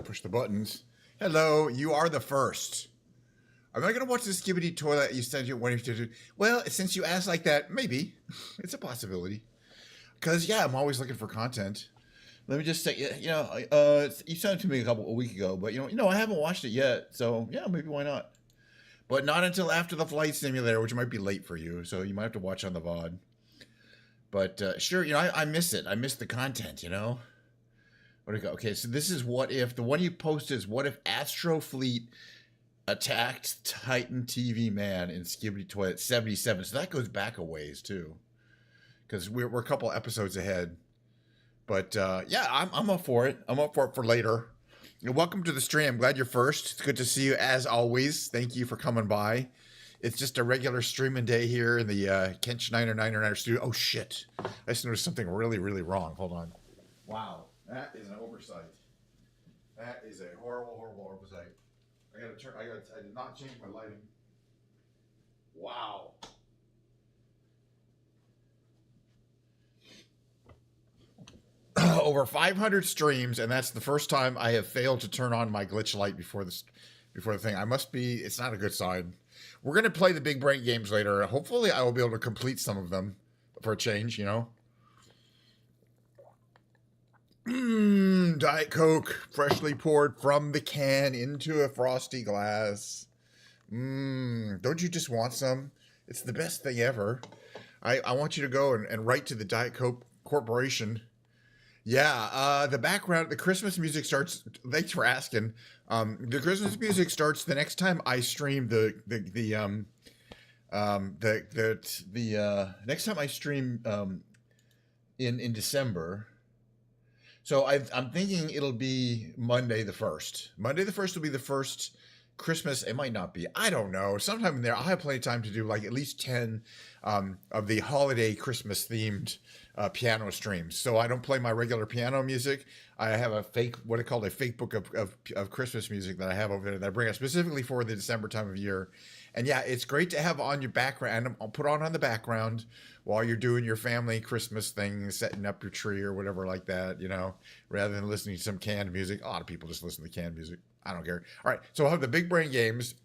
Push the buttons. Hello, you are the first. Am I going to watch the Skibbity Toilet you said you wanted to do? Well, since you asked like that, maybe. It's a possibility. Because, yeah, I'm always looking for content. Let me just say, you sent it to me a week ago, but, I haven't watched it yet. So, yeah, maybe why not? But not until after the flight simulator, which might be late for you. So you might have to watch on the VOD. But, sure, I miss it. I miss the content, Where to go? Okay, so this is what if. The one you posted is what if Astro Fleet attacked Titan TV Man in Skibbity Toilet 77. So that goes back a ways, too. Because we're a couple episodes ahead. But, yeah, I'm up for it. I'm up for it for later. And welcome to the stream. I'm glad you're first. It's good to see you, as always. Thank you for coming by. It's just a regular streaming day here in the Kent Schneider 99er studio. Oh, shit. I just noticed something really, really wrong. Hold on. Wow. That is an oversight. That is a horrible, horrible oversight. I did not change my lighting. Wow. Over 500 streams, and that's the first time I have failed to turn on my glitch light before the thing. It's not a good sign. We're going to play the big brain games later. Hopefully I will be able to complete some of them for a change, Diet Coke, freshly poured from the can into a frosty glass. Don't you just want some? It's the best thing ever. I want you to go and write to the Diet Coke Corporation. Yeah, the Christmas music starts. Thanks for asking. The Christmas music starts the next time I stream next time I stream in December. So I'm thinking it'll be Monday the 1st. Monday the 1st will be the first Christmas. It might not be. I don't know. Sometime in there, I'll have plenty of time to do like at least 10 of the holiday Christmas themed piano streams. So I don't play my regular piano music. I have a what I call a fake book of Christmas music that I have over there that I bring up specifically for the December time of year. And yeah, it's great to have on your background. I'll put on the background while you're doing your family Christmas thing, setting up your tree or whatever like that, rather than listening to some canned music. A lot of people just listen to canned music. I don't care. All right, so we'll have the big brain games.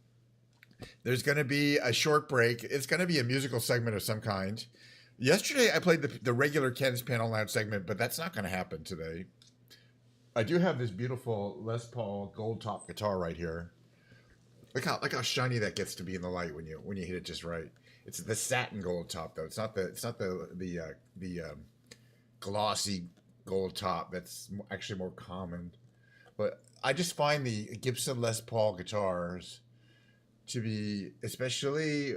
There's going to be a short break. It's going to be a musical segment of some kind. Yesterday, I played the regular Ken's Piano Lounge segment, but that's not going to happen today. I do have this beautiful Les Paul gold top guitar right here. Look how shiny that gets to be in the light when you hit it just right. It's the satin gold top though. It's not the glossy gold top. That's actually more common. But I just find the Gibson Les Paul guitars to be especially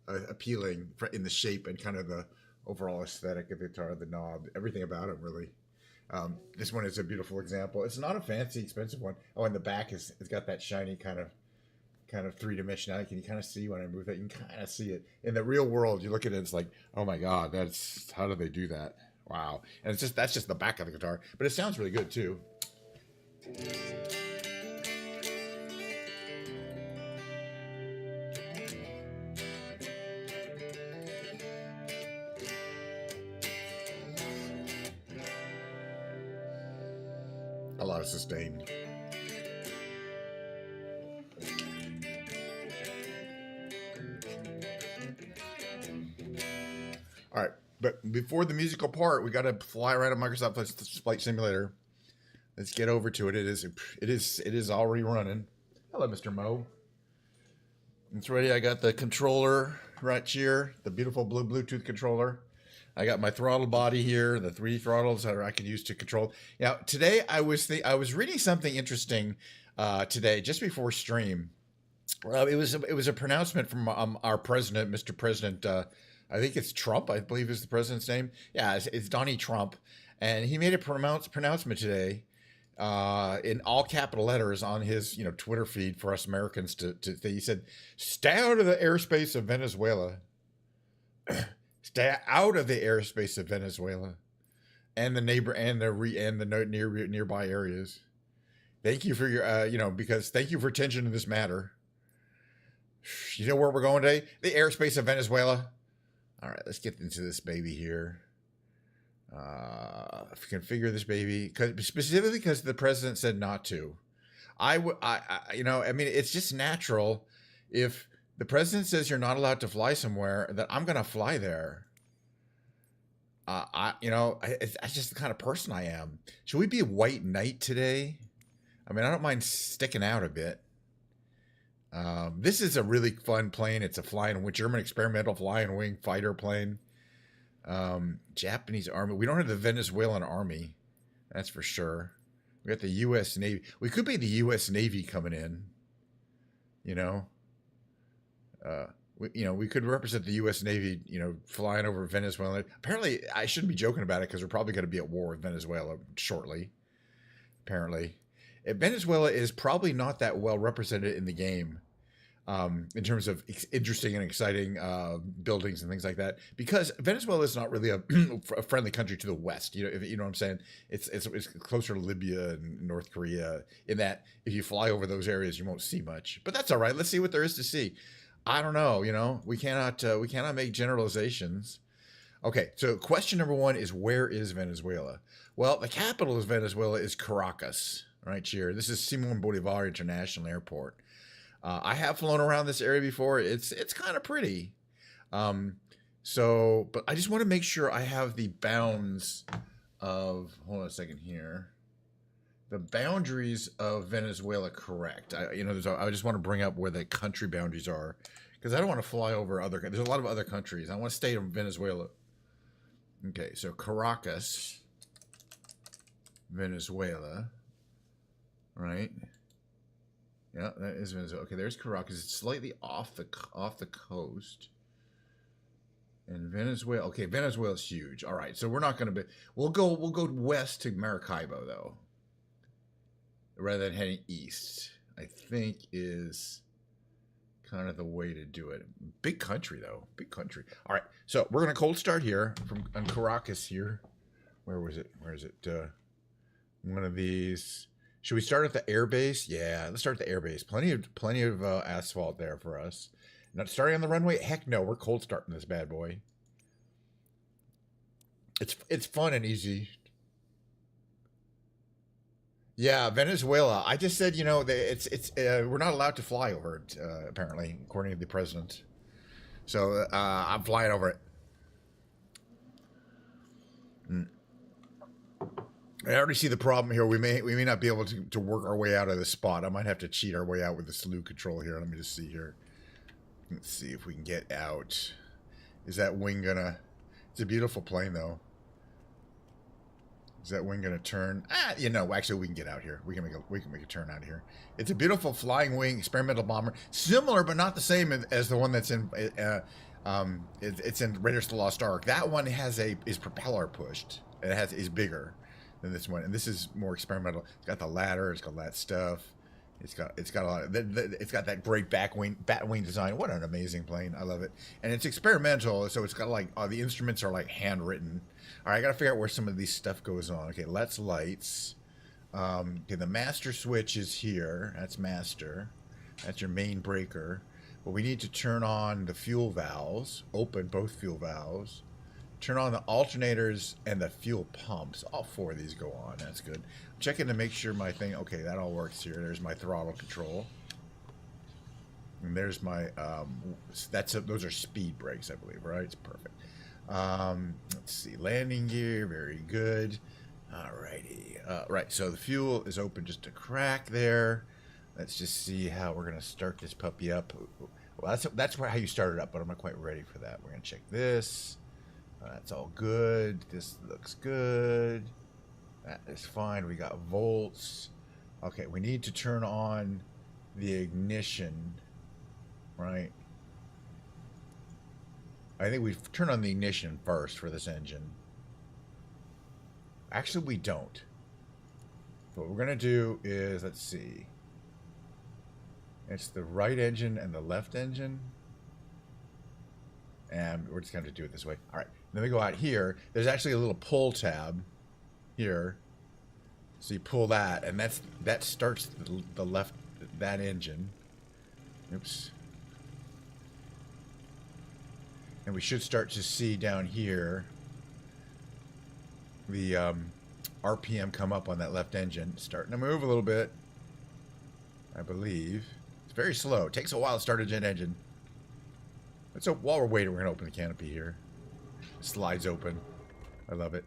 appealing in the shape and kind of the overall aesthetic of the guitar, the knob, everything about it really. This one is a beautiful example. It's not a fancy, expensive one. Oh, and the back it's got that shiny kind of three-dimensionality. Can you kind of see when I move that? You can kind of see it. In the real world, you look at it, it's like, oh my God, how do they do that? Wow. And that's just the back of the guitar. But it sounds really good too. A lot of sustain. All right, but before the musical part, we got to fly around a Microsoft Flight Simulator. Let's get over to it. It is already running. Hello, Mr. Mo. It's ready. I got the controller right here, the beautiful blue Bluetooth controller. I got my throttle body here, the 3 throttles that I can use to control. Now, today I was reading something interesting today, just before stream. It was a pronouncement from our president, Mr. President. I think it's Trump, I believe is the president's name. Yeah, it's Donnie Trump. And he made a pronouncement today in all capital letters on his Twitter feed for us Americans he said, "Stay out of the airspace of Venezuela." Stay out of the airspace of Venezuela and the nearby areas. Thank you for your because thank you for attention to this matter. You know where we're going today? The airspace of Venezuela. All right, let's get into this baby here. configure this baby, specifically because the president said not to. I mean, it's just natural. If the president says you're not allowed to fly somewhere, that I'm gonna fly there. That's just the kind of person I am. Should we be a white knight today? I mean, I don't mind sticking out a bit. This is a really fun plane. It's a German experimental flying wing fighter plane. Japanese Army. We don't have the Venezuelan Army. That's for sure. We got the U.S. Navy. We could be the U.S. Navy coming in. We could represent the U.S. Navy, flying over Venezuela. Apparently, I shouldn't be joking about it because we're probably going to be at war with Venezuela shortly. Apparently. Venezuela is probably not that well represented in the game in terms of interesting and exciting buildings and things like that, because Venezuela is not really a friendly country to the West. If you know what I'm saying? It's closer to Libya and North Korea, in that if you fly over those areas, you won't see much. But that's all right. Let's see what there is to see. I don't know. We cannot make generalizations. Okay, so question number one is, where is Venezuela? Well, the capital of Venezuela is Caracas, right here. This is Simón Bolívar International Airport. I have flown around this area before. It's kind of pretty. But I just want to make sure I have the bounds of, hold on a second here, the boundaries of Venezuela correct. I just want to bring up where the country boundaries are, because I don't want to fly over there's a lot of other countries. I want to stay in Venezuela. Okay, so Caracas, Venezuela, right? Yeah, that is Venezuela. Okay, there's Caracas. It's slightly off the coast. And Venezuela. Okay, Venezuela's huge. All right, so we're not going to be. We'll go west to Maracaibo though, rather than heading east. I think is kind of the way to do it. Big country though. Big country. All right, so we're gonna cold start here on Caracas here. Where is it? One of these. Should we start at the air base? Yeah, let's start at the air base. Plenty of asphalt there for us. Not starting on the runway? Heck no, we're cold starting this bad boy. It's fun and easy. Yeah, Venezuela. I just said, we're not allowed to fly over it, apparently, according to the president. So I'm flying over it. I already see the problem here. We may not be able to work our way out of the spot. I might have to cheat our way out with the slew control here. Let me just see here. Let's see if we can get out. Is that wing gonna... It's a beautiful plane, though. Is that wing gonna turn? Actually, we can get out here. We can make a turn out of here. It's a beautiful flying wing experimental bomber, similar but not the same as the one that's in. It's in Raiders of the Lost Ark. That one is propeller pushed. Is bigger than this one, and this is more experimental. It's got the ladder. It's got that stuff. It's got a lot of. It's got that great bat wing design. What an amazing plane! I love it, and it's experimental. So it's got the instruments are handwritten. All right, I got to figure out where some of these stuff goes on. Okay, let's lights. Okay, the master switch is here. That's master. That's your main breaker. But we need to turn on the fuel valves. Open both fuel valves. Turn on the alternators and the fuel pumps. All four of these go on. That's good. I'm checking to make sure my thing. Okay, that all works here. There's my throttle control. And there's my. Those are speed brakes, I believe. Right? It's perfect. Let's see. Landing gear. Very good. Alrighty. Right. So the fuel is open just a crack there. Let's just see how we're gonna start this puppy up. Well, that's how you start it up, but I'm not quite ready for that. We're gonna check this. That's all good. This looks good. That is fine. We got volts. Okay, we need to turn on the ignition, right? I think we turn on the ignition first for this engine. Actually, we don't. What we're going to do is, let's see. It's the right engine and the left engine. And we're just going to do it this way. All right. Then we go out here. There's actually a little pull tab here. So you pull that, and that starts the left, that engine. Oops. And we should start to see down here the RPM come up on that left engine. It's starting to move a little bit, I believe. It's very slow. It takes a while to start a jet engine. So while we're waiting, we're going to open the canopy here. Slides open. I love it.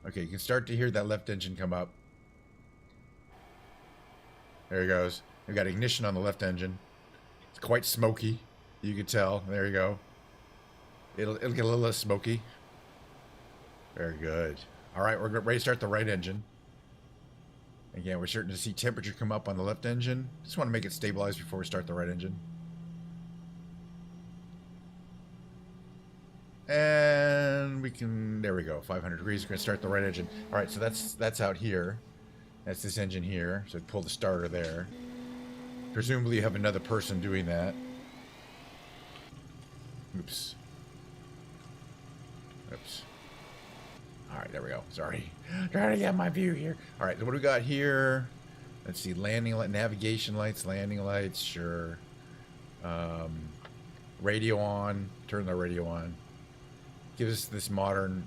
Okay, you can start to hear that left engine come up. There he goes. We've got ignition on the left engine. It's quite smoky. You can tell. There you go. It'll get a little less smoky. Very good. All right, we're ready to start the right engine. Again, we're starting to see temperature come up on the left engine. Just want to make it stabilize before we start the right engine. And we can, there we go, 500 degrees. We're going to start the right engine. All right, so that's out here. That's this engine here. So pull the starter there. Presumably you have another person doing that. Oops. Oops. All right, there we go. Sorry. Trying to get my view here. All right, so what do we got here? Let's see, landing light, navigation lights, landing lights, sure. Radio on. Turn the radio on. Give us this modern...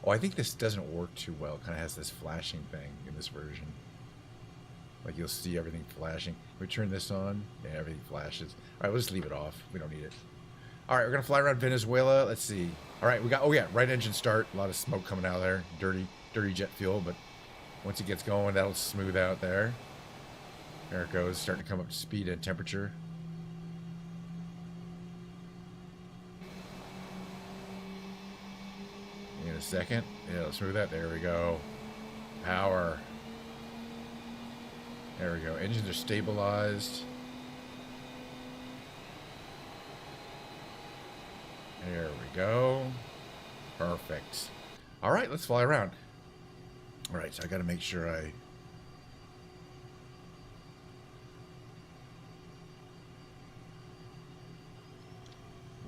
oh, I think this doesn't work too well. It kind of has this flashing thing in this version. Like you'll see everything flashing. We turn this on. Yeah, everything flashes. All right, we'll just leave it off. We don't need it. All right, we're going to fly around Venezuela. Let's see. All right, we got... oh, yeah, right engine start. A lot of smoke coming out of there. Dirty jet fuel, but once it gets going, that'll smooth out there. There it goes. Starting to come up to speed and temperature. In a second. Yeah, let's smooth that. There we go. Power. There we go. Engines are stabilized. There we go. Perfect. All right, let's fly around. All right, so I got to make sure I...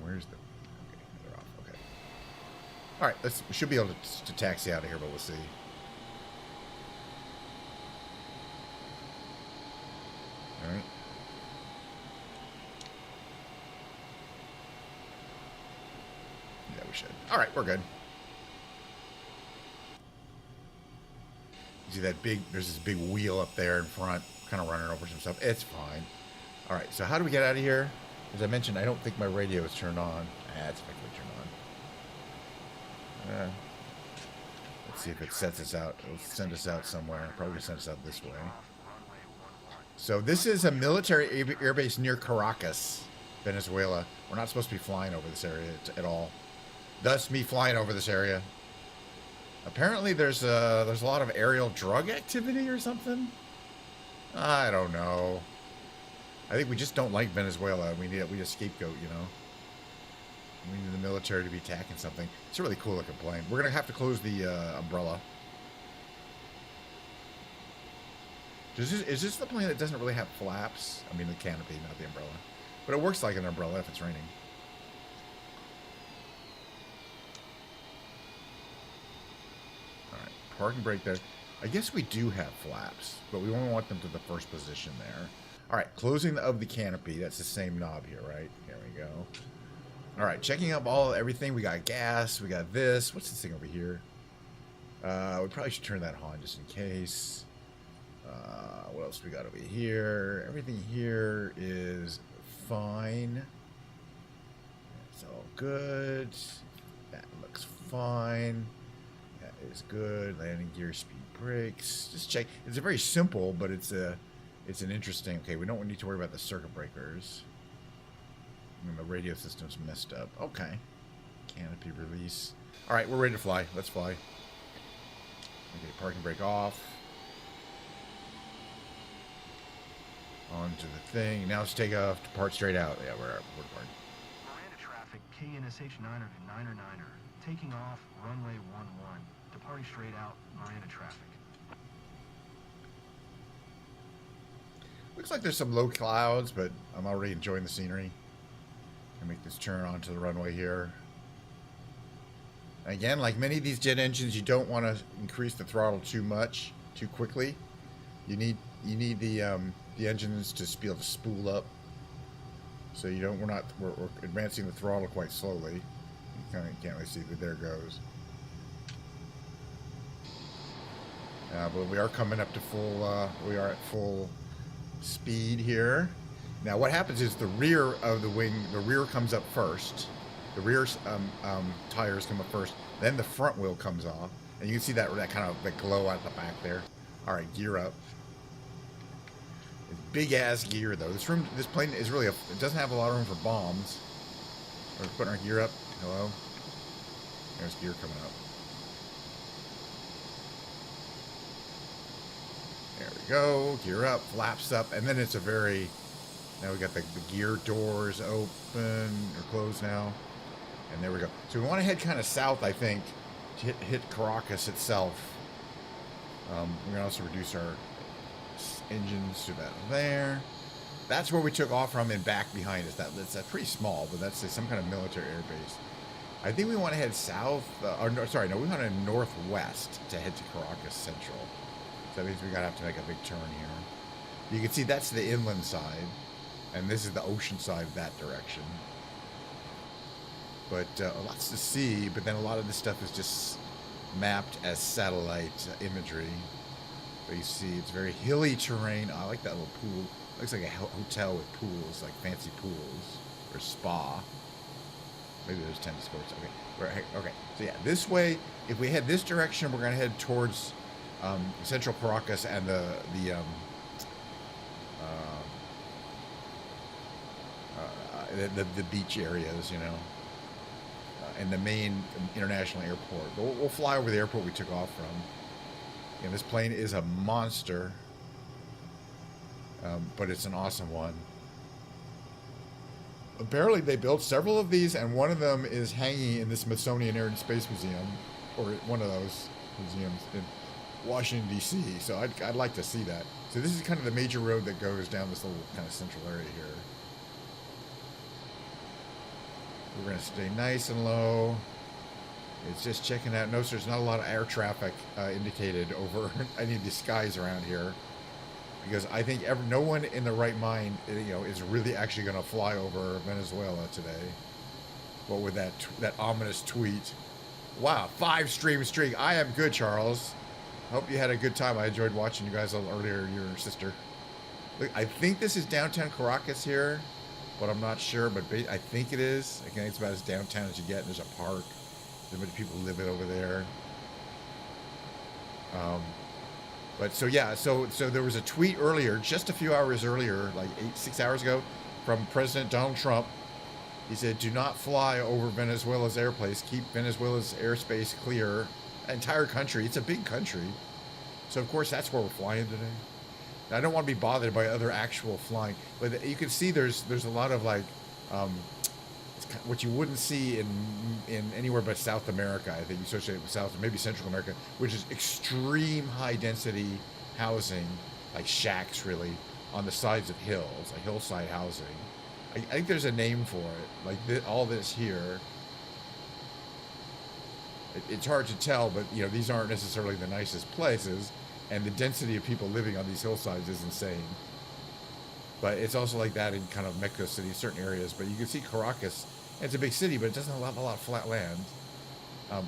where's the... okay, they're off. Okay. All right, we should be able to taxi out of here, but we'll see. All right. Yeah, we should. All right, we're good. See that big, there's this big wheel up there in front, kind of running over some stuff. It's fine. All right, so how do we get out of here? As I mentioned, I don't think my radio is turned on. It's effectively turned on. Let's see if it sets us out. It'll send us out somewhere. Probably send us out this way. So this is a military airbase near Caracas, Venezuela. We're not supposed to be flying over this area at all. Thus, me flying over this area. Apparently, there's a lot of aerial drug activity or something. I don't know. I think we just don't like Venezuela. We need a scapegoat, you know. We need the military to be attacking something. It's a really cool looking plane. We're gonna have to close the umbrella. Is this the plane that doesn't really have flaps? I mean, the canopy, not the umbrella. But it works like an umbrella if it's raining. All right, parking brake there. I guess we do have flaps, but we only want them to the first position there. All right, closing of the canopy. That's the same knob here, right? Here we go. All right, checking up everything. We got gas. We got this. What's this thing over here? We probably should turn that on just in case. What else we got over here? Everything here is fine. It's all good. That looks fine. That is good. Landing gear, speed brakes. Just check. It's a very simple, but it's an interesting. Okay, we don't need to worry about the circuit breakers. And the radio system's messed up. Okay. Canopy release. All right, we're ready to fly. Let's fly. Okay, parking brake off. Onto the thing. Now let's take off. Depart straight out. Yeah, we're departing. Miranda traffic, KNSH 9er, taking off, runway 11. Departing straight out, Miranda traffic. Looks like there's some low clouds, but I'm already enjoying the scenery. I make this turn onto the runway here. Again, like many of these jet engines, you don't want to increase the throttle too much, too quickly. You need the engines to be able to spool up. So you don't. We're advancing the throttle quite slowly. You can't really see, but there it goes. But we are coming up to full. We are at full speed here. Now, what happens is the rear of the wing, the rear comes up first. The rear tires come up first. Then the front wheel comes off, and you can see that kind of the glow out the back there. All right, gear up. It's big ass gear though. This plane is really it doesn't have a lot of room for bombs. We're putting our gear up. Hello. There's gear coming up. There we go. Gear up, flaps up, and then it's a very. Now we got the gear doors open or closed now, and there we go. So we want to head kind of south, I think, to hit Caracas itself. We're gonna also reduce our engines to about there. That's where we took off from and back behind us. That's pretty small, but that's some kind of military air base. I think we want to head south, we want to head northwest to head to Caracas Central. So that means we're going to have to make a big turn here. You can see that's the inland side, and this is the ocean side of that direction. But lots to see, but then a lot of this stuff is just mapped as satellite imagery. But you see it's very hilly terrain. I like that little pool. Looks like a hotel with pools, like fancy pools, or spa. Maybe there's tennis courts. Okay. Okay. So yeah, this way, if we head this direction, we're going to head towards Central Caracas and the beach areas, you know, and the main international airport. But we'll fly over the airport we took off from. And this plane is a monster, but it's an awesome one. Apparently they built several of these, and one of them is hanging in the Smithsonian Air and Space Museum, or one of those museums in Washington, D.C., so I'd like to see that. So this is kind of the major road that goes down this little kind of central area here. We're going to stay nice and low. It's just checking out. Notice there's not a lot of air traffic indicated over any of the skies around here, because I think no one in the right mind, is really actually going to fly over Venezuela today. What with that ominous tweet? Wow, 5-stream streak. I am good, Charles. Hope you had a good time. I enjoyed watching you guys a little earlier. Your sister. Look, I think this is downtown Caracas here, but I'm not sure. But I think it is. I think it's about as downtown as you get. There's a park. There's many people living over there. But so yeah, so there was a tweet earlier, just a few hours earlier, like 6 hours ago, from President Donald Trump. He said, "Do not fly over Venezuela's airspace. Keep Venezuela's airspace clear." Entire country. It's a big country, so of course that's where we're flying today. Now, I don't want to be bothered by other actual flying, but you can see there's a lot of like what you wouldn't see in anywhere but South America. I think you associate with South, maybe Central America, which is extreme high density housing, like shacks really, on the sides of hills, like hillside housing. I think there's a name for it, like all this here. It's hard to tell, but these aren't necessarily the nicest places, and the density of people living on these hillsides is insane. But it's also like that in kind of Mexico City, certain areas. But you can see Caracas, it's a big city, but it doesn't have a lot of flat land.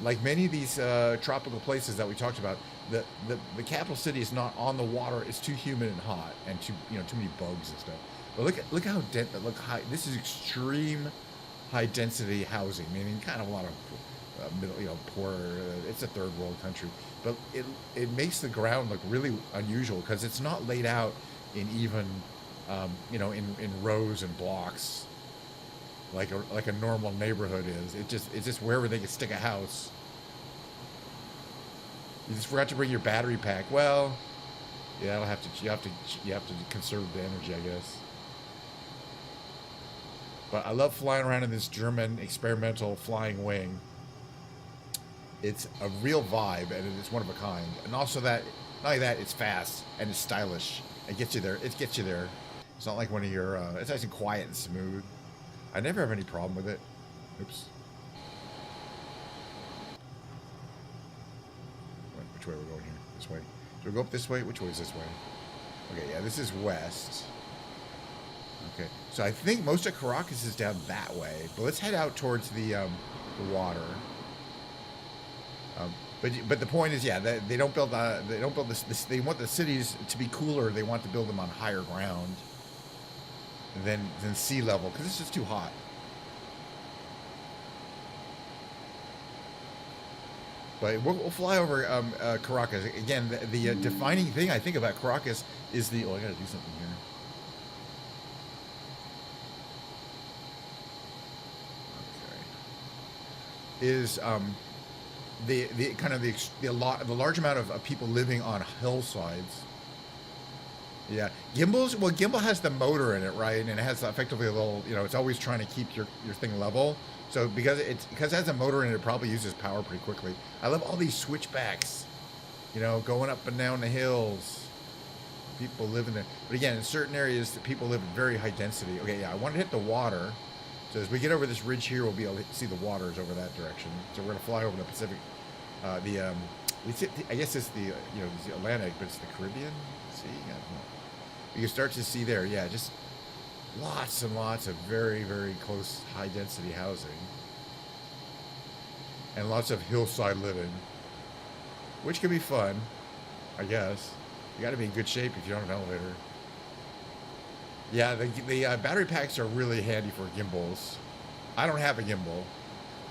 Like many of these tropical places that we talked about, the capital city is not on the water. It's too humid and hot, and too many bugs and stuff. But look how high. This is extreme high density housing, meaning kind of a lot of middle, poor. It's a third world country, but it makes the ground look really unusual because it's not laid out in even in rows and blocks like a normal neighborhood is. It's just wherever they can stick a house. You just forgot to bring your battery pack. Well, yeah, you have to conserve the energy, I guess. But I love flying around in this German experimental flying wing. It's a real vibe, and it's one of a kind. And also not only that, it's fast and it's stylish. It gets you there. It's not like one of your. It's nice and quiet and smooth. I never have any problem with it. Oops. Which way we're going here? This way. Should we go up this way? Which way is this way? Okay, yeah, this is west. Okay, so I think most of Caracas is down that way, but let's head out towards the water. But the point is, yeah, they don't build this. They want the cities to be cooler. They want to build them on higher ground than sea level because it's just too hot. But we'll fly over Caracas again. The defining thing I think about Caracas is the. Oh, I gotta do something here. Okay. Is the kind of the large amount of people living on hillsides. Yeah, gimbals. Well, gimbal has the motor in it, right? And it has effectively a little. It's always trying to keep your thing level. So because it has a motor in it, it probably uses power pretty quickly. I love all these switchbacks, going up and down the hills. People live in there, but again, in certain areas, people live in very high density. Okay, yeah, I want to hit the water. So as we get over this ridge here, we'll be able to see the waters over that direction. So we're gonna fly over the Pacific, I guess it's the the Atlantic, but it's the Caribbean. See, I don't know. You can start to see there, yeah, just lots and lots of very, very close, high density housing, and lots of hillside living, which can be fun, I guess. You got to be in good shape if you don't have an elevator. Yeah, the battery packs are really handy for gimbals. I don't have a gimbal,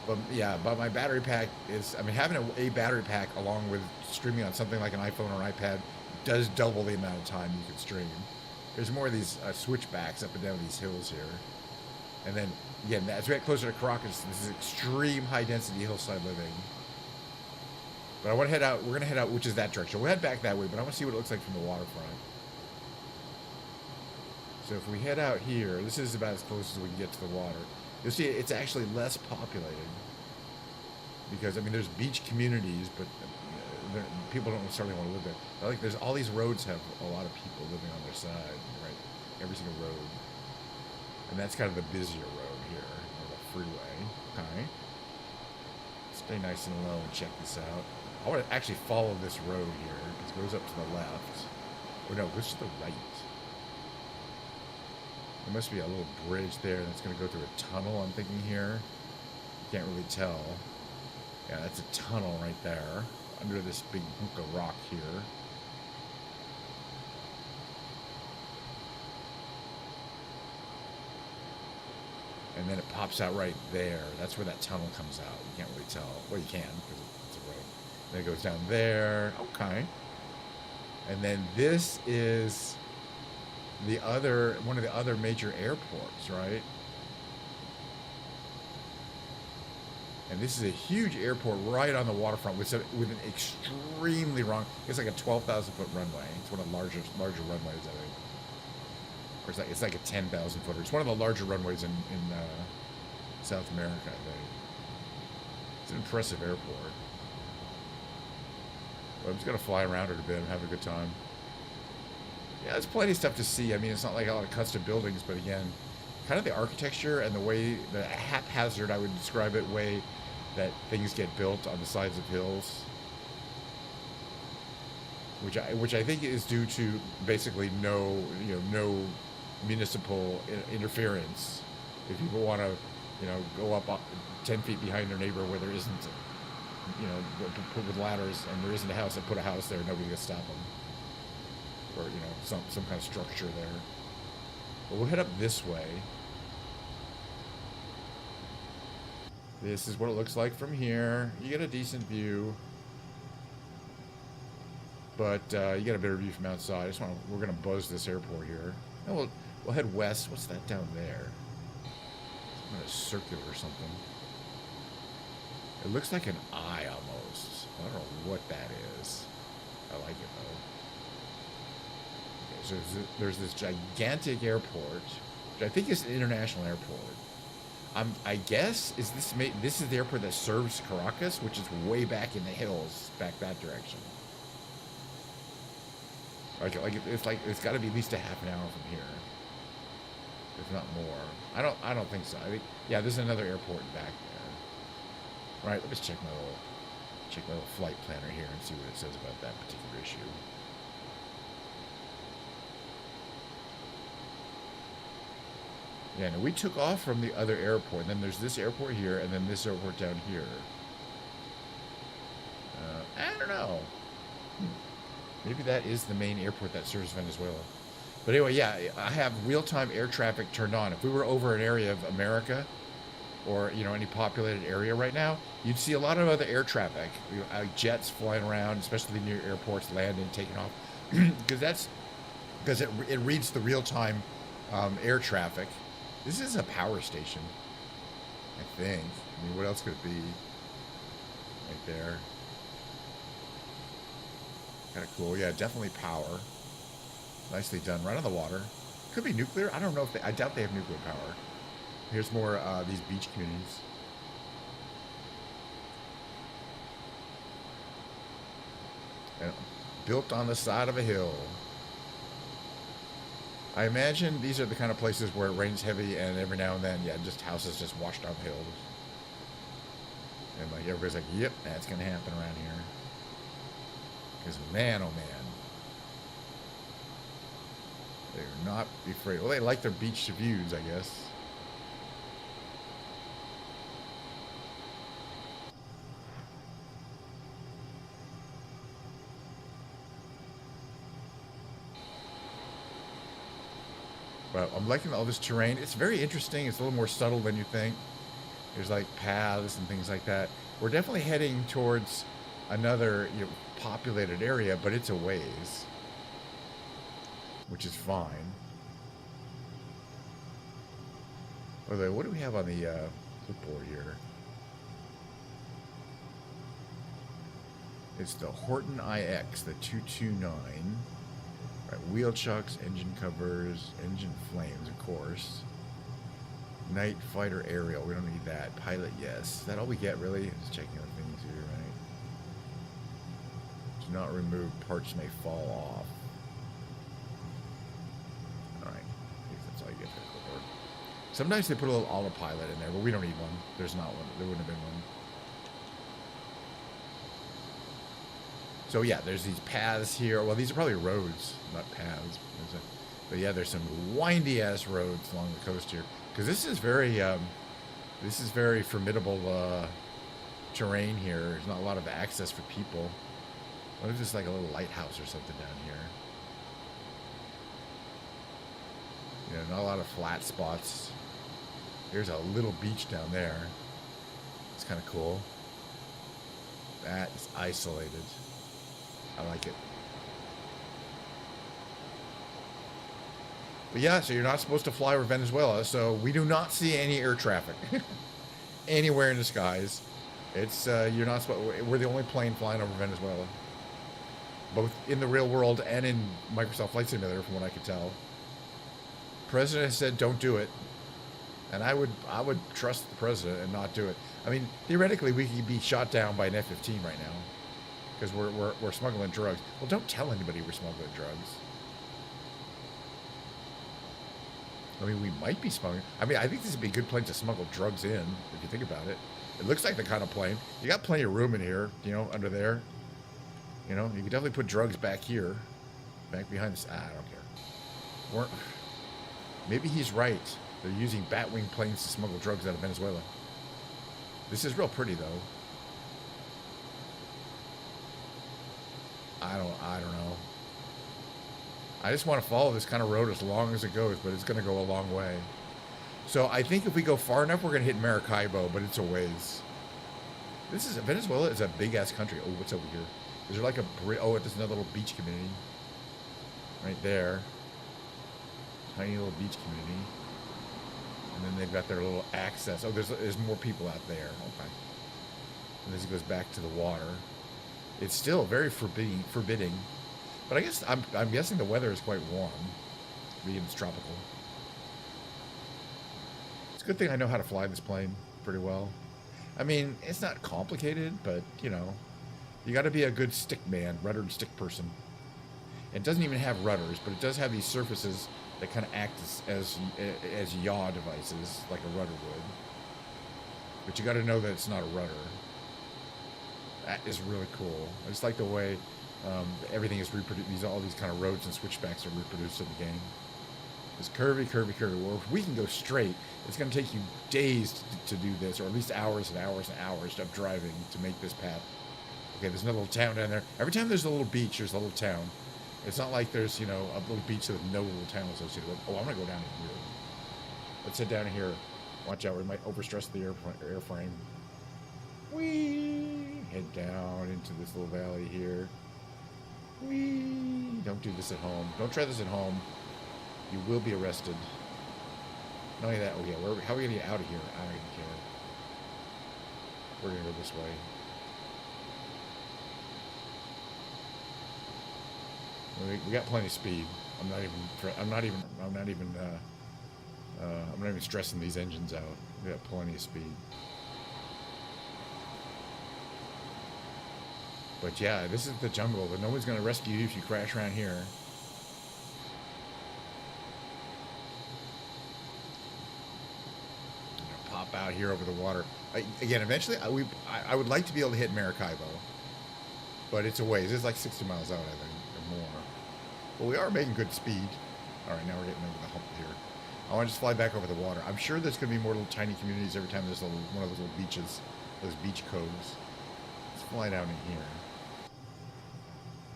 but my battery pack is. I mean, having a battery pack along with streaming on something like an iPhone or an iPad does double the amount of time you can stream. There's more of these switchbacks up and down these hills here, and then again, as we get closer to Caracas, this is extreme high density hillside living. But I want to head out. We're gonna head out, which is that direction. We'll head back that way, but I want to see what it looks like from the waterfront. So if we head out here, this is about as close as we can get to the water. You'll see it's actually less populated because there's beach communities, but people don't necessarily want to live there. There's all these roads have a lot of people living on their side, right? Every single road, and that's kind of the busier road here, or the freeway. Okay, stay nice and low and check this out. I want to actually follow this road here because it goes up to the left. Or no, it goes to the right. There must be a little bridge there that's going to go through a tunnel, I'm thinking here. Can't really tell. Yeah, that's a tunnel right there, under this big hunk of rock here. And then it pops out right there. That's where that tunnel comes out. You can't really tell. Well, you can, because it's a road. Then it goes down there. Okay. And then this is one of the other major airports, right? And this is a huge airport right on the waterfront with an extremely long. It's like a 12,000-foot runway. It's one of the larger runways, I think. Or it's like a 10,000 footer. It's one of the larger runways in South America, I think. It's an impressive airport. But I'm just gonna fly around it a bit and have a good time. Yeah, there's plenty of stuff to see. It's not like a lot of custom buildings, but again, kind of the architecture and the way, the haphazard, I would describe it, way that things get built on the sides of hills, which I think is due to basically no municipal interference. If people want to, go up 10 feet behind their neighbor where there isn't, put with ladders and there isn't a house, and put a house there, nobody can stop them. Or some kind of structure there. But we'll head up this way. This is what it looks like from here. You get a decent view, but you get a better view from outside. We're gonna buzz this airport here, and we'll head west. What's that down there? Some kind of circular or something. It looks like an eye almost. I don't know what that is. I like it though. So there's this gigantic airport, which I think is an international airport. I guess this is the airport that serves Caracas, which is way back in the hills, back that direction. It's got to be at least a half an hour from here, if not more. I don't think so. I think there's another airport back there. All right, let me check my little flight planner here and see what it says about that particular issue. Yeah, no, we took off from the other airport. And then there's this airport here, and then this airport down here. Maybe that is the main airport that serves Venezuela. But anyway, yeah, I have real-time air traffic turned on. If we were over an area of America or, you know, any populated area right now, you'd see a lot of other air traffic, jets flying around, especially near airports, landing, taking off, because it reads the real-time air traffic. This is a power station, I think. I mean, what else could it be? Right there. Kind of cool. Yeah, definitely power. Nicely done. Right on the water. Could be nuclear. I don't know if they... I doubt they have nuclear power. Here's more these beach communities. And built on the side of a hill. I imagine these are the kind of places where it rains heavy and every now and then, yeah, just houses just wash down the hills. And like everybody's like, yep, that's going to happen around here. Because man, oh man. They're not afraid. Well, they like their beach views, I guess. But I'm liking all this terrain. It's very interesting. It's a little more subtle than you think. There's like paths and things like that. We're definitely heading towards another, you know, populated area, but it's a ways, which is fine. Although, what do we have on the clipboard here? It's the Horton IX, the 229. Right, wheel chucks, engine covers, engine flames, of course. Night fighter aerial, we don't need that. Pilot, yes. Is that all we get, really? Just checking the things here, right? Do not remove, parts may fall off. Alright, I think that's all you get for the clipboard. Sometimes they put a little autopilot in there, but we don't need one. There's not one. There wouldn't have been one. So yeah, there's these paths here. Well, these are probably roads, not paths. But yeah, there's some windy ass roads along the coast here, because this is very formidable terrain here. There's not a lot of access for people. What if there's like a little lighthouse or something down here? You know, not a lot of flat spots. There's a little beach down there. It's kind of cool. That is isolated. I like it. But yeah, so you're not supposed to fly over Venezuela, so we do not see any air traffic anywhere in the skies. It's you're not supposed. We're the only plane flying over Venezuela, both in the real world and in Microsoft Flight Simulator, from what I could tell. President has said don't do it, and I would trust the president and not do it. I mean, theoretically, we could be shot down by an F-15 right now. Because we're smuggling drugs. Well, don't tell anybody we're smuggling drugs. I mean, we might be smuggling. I mean, I think this would be a good plane to smuggle drugs in, if you think about it. It looks like the kind of plane. You got plenty of room in here, you know, under there. You know, you could definitely put drugs back here. Back behind this. I don't care. Maybe he's right. They're using Batwing planes to smuggle drugs out of Venezuela. This is real pretty, though. I don't know. I just want to follow this kind of road as long as it goes, but it's going to go a long way. So I think if we go far enough, we're going to hit Maracaibo, but it's a ways. Venezuela is a big-ass country. Oh, what's over here? Is there like a oh, there's another little beach community. Right there. Tiny little beach community. And then they've got their little access. Oh, there's more people out there. Okay. And this goes back to the water. It's still very forbidding, but I guess I'm guessing the weather is quite warm, being it's tropical. It's a good thing I know how to fly this plane pretty well. I mean, it's not complicated, but you know, you got to be a good stick man, rudder and stick person. It doesn't even have rudders, but it does have these surfaces that kind of act as yaw devices, like a rudder would. But you got to know that it's not a rudder. That is really cool. I just like the way everything is reproduced. All these kind of roads and switchbacks are reproduced in the game. It's curvy. Well, if we can go straight, it's going to take you days to do this, or at least hours and hours and hours of driving to make this path Okay, there's another little town down there. Every time there's a little beach, there's a little town. It's not like there's, you know, a little beach with no little town associated with it. Oh, I'm going to go down here. Let's head down here. Watch out, we might overstress the airframe. Whee! Head down into this little valley here. Whee! Don't do this at home. Don't try this at home. You will be arrested. Not only that, oh yeah, how are we going to get out of here? I don't even care. We're going to go this way. We got plenty of speed. I'm not even stressing these engines out. We got plenty of speed. But yeah, this is the jungle, but no one's gonna rescue you if you crash around here. I'm gonna pop out here over the water. Again, eventually, I would like to be able to hit Maracaibo, but it's a ways. It's like 60 miles out, I think, or more. But we are making good speed. All right, now we're getting over the hump here. I want to just fly back over the water. I'm sure there's going to be more little tiny communities every time there's one of those little beaches, those beach coves. Let's fly down in here.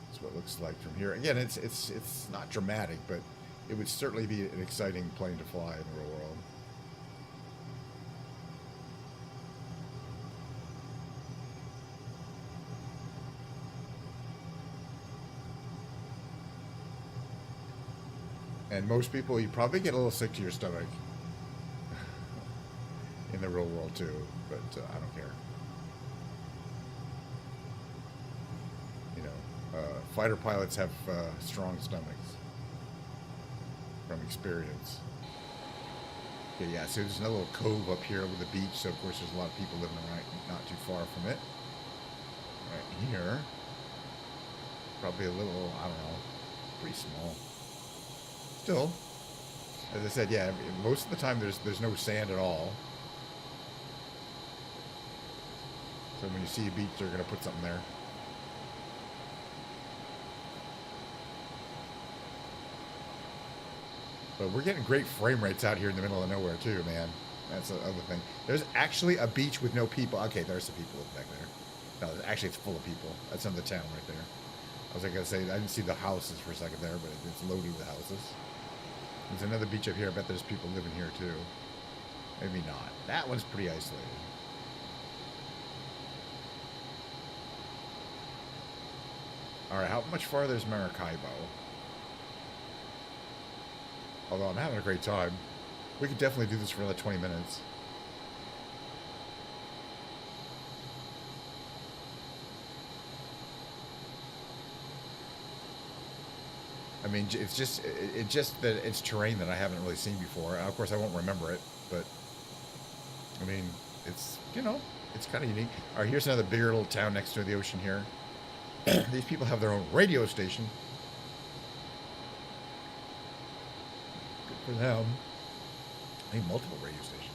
That's what it looks like from here. Again, it's not dramatic, but it would certainly be an exciting plane to fly in the real world. And most people, you probably get a little sick to your stomach in the real world too, but I don't care. You know, fighter pilots have strong stomachs from experience. Okay, yeah, so there's another little cove up here with the beach, so of course there's a lot of people living right not too far from it. Right here, probably a little, I don't know, pretty small. Still, as I said, yeah, most of the time there's no sand at all. So when you see a beach, they're going to put something there. But we're getting great frame rates out here in the middle of nowhere too, man. That's the other thing. There's actually a beach with no people. Okay, there's some people back there. No, actually it's full of people. That's another town right there. I was like going to say, I didn't see the houses for a second there, but it's loaded with houses. There's another beach up here. I bet there's people living here too. Maybe not. That one's pretty isolated. Alright, how much farther is Maracaibo? Although I'm having a great time. We could definitely do this for another 20 minutes. I mean, it's just that it's terrain that I haven't really seen before. Of course, I won't remember it, but I mean, it's, you know, it's kind of unique. All right, here's another bigger little town next to the ocean here. These people have their own radio station. Good for them. I need multiple radio stations.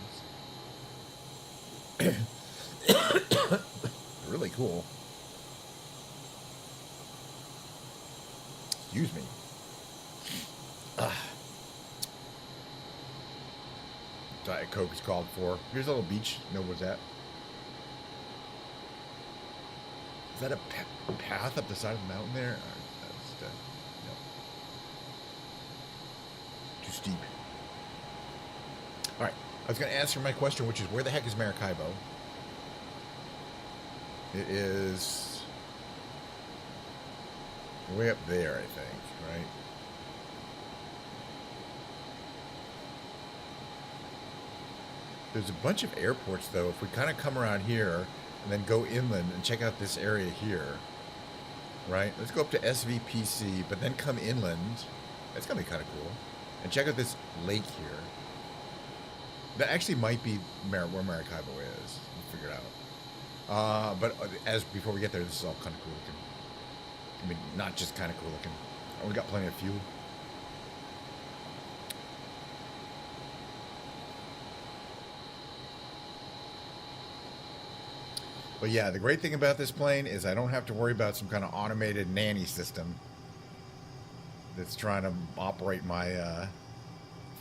Really cool. Excuse me. Diet Coke is called for. Here's a little beach. No one's at. Is that a path up the side of the mountain there? That's no. Too steep. All right. I was going to answer my question, which is where the heck is Maracaibo? It is way up there, I think, right? There's a bunch of airports, though. If we kind of come around here and then go inland and check out this area here, right? Let's go up to SVPC, but then come inland. That's going to be kind of cool. And check out this lake here. That actually might be where Maracaibo is. We'll figure it out. But before we get there, this is all kind of cool looking. I mean, not just kind of cool looking. We got plenty of fuel. But yeah, the great thing about this plane is I don't have to worry about some kind of automated nanny system that's trying to operate my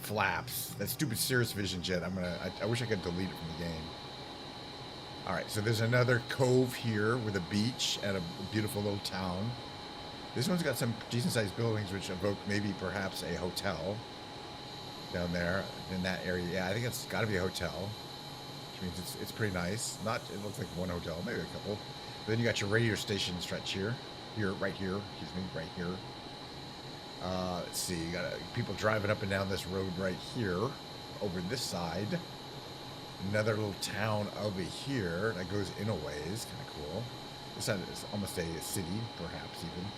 flaps. That stupid Cirrus Vision jet. I wish I could delete it from the game. All right, so there's another cove here with a beach and a beautiful little town. This one's got some decent-sized buildings, which evoke maybe perhaps a hotel down there in that area. Yeah, I think it's got to be a hotel, which means it's pretty nice. Not, it looks like one hotel, maybe a couple. But then you got your radio station stretch here, right here. Excuse me, right here. Let's see, you got people driving up and down this road right here, over this side. Another little town over here that goes in a ways, kind of cool. This side is almost a city, perhaps even,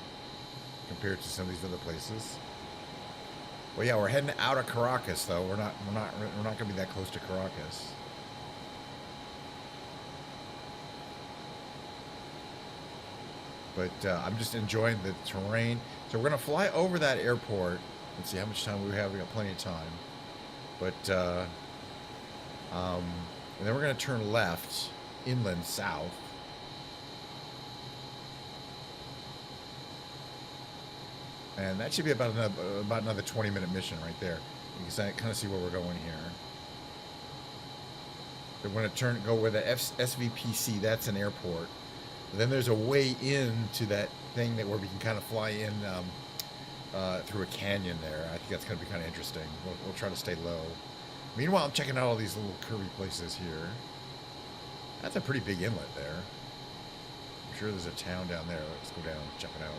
compared to some of these other places. Well, yeah, we're heading out of Caracas, though. We're not going to be that close to Caracas. But I'm just enjoying the terrain. So we're going to fly over that airport. Let's see how much time we have. We got plenty of time. But and then we're going to turn left, inland, south. And that should be about another 20-minute mission right there. You can kind of see where we're going here. We're going to go where the SVPC, that's an airport. Then there's a way in to that thing where we can kind of fly in through a canyon there. I think that's going to be kind of interesting. We'll try to stay low. Meanwhile, I'm checking out all these little curvy places here. That's a pretty big inlet there. I'm sure there's a town down there. Let's go down and check it out.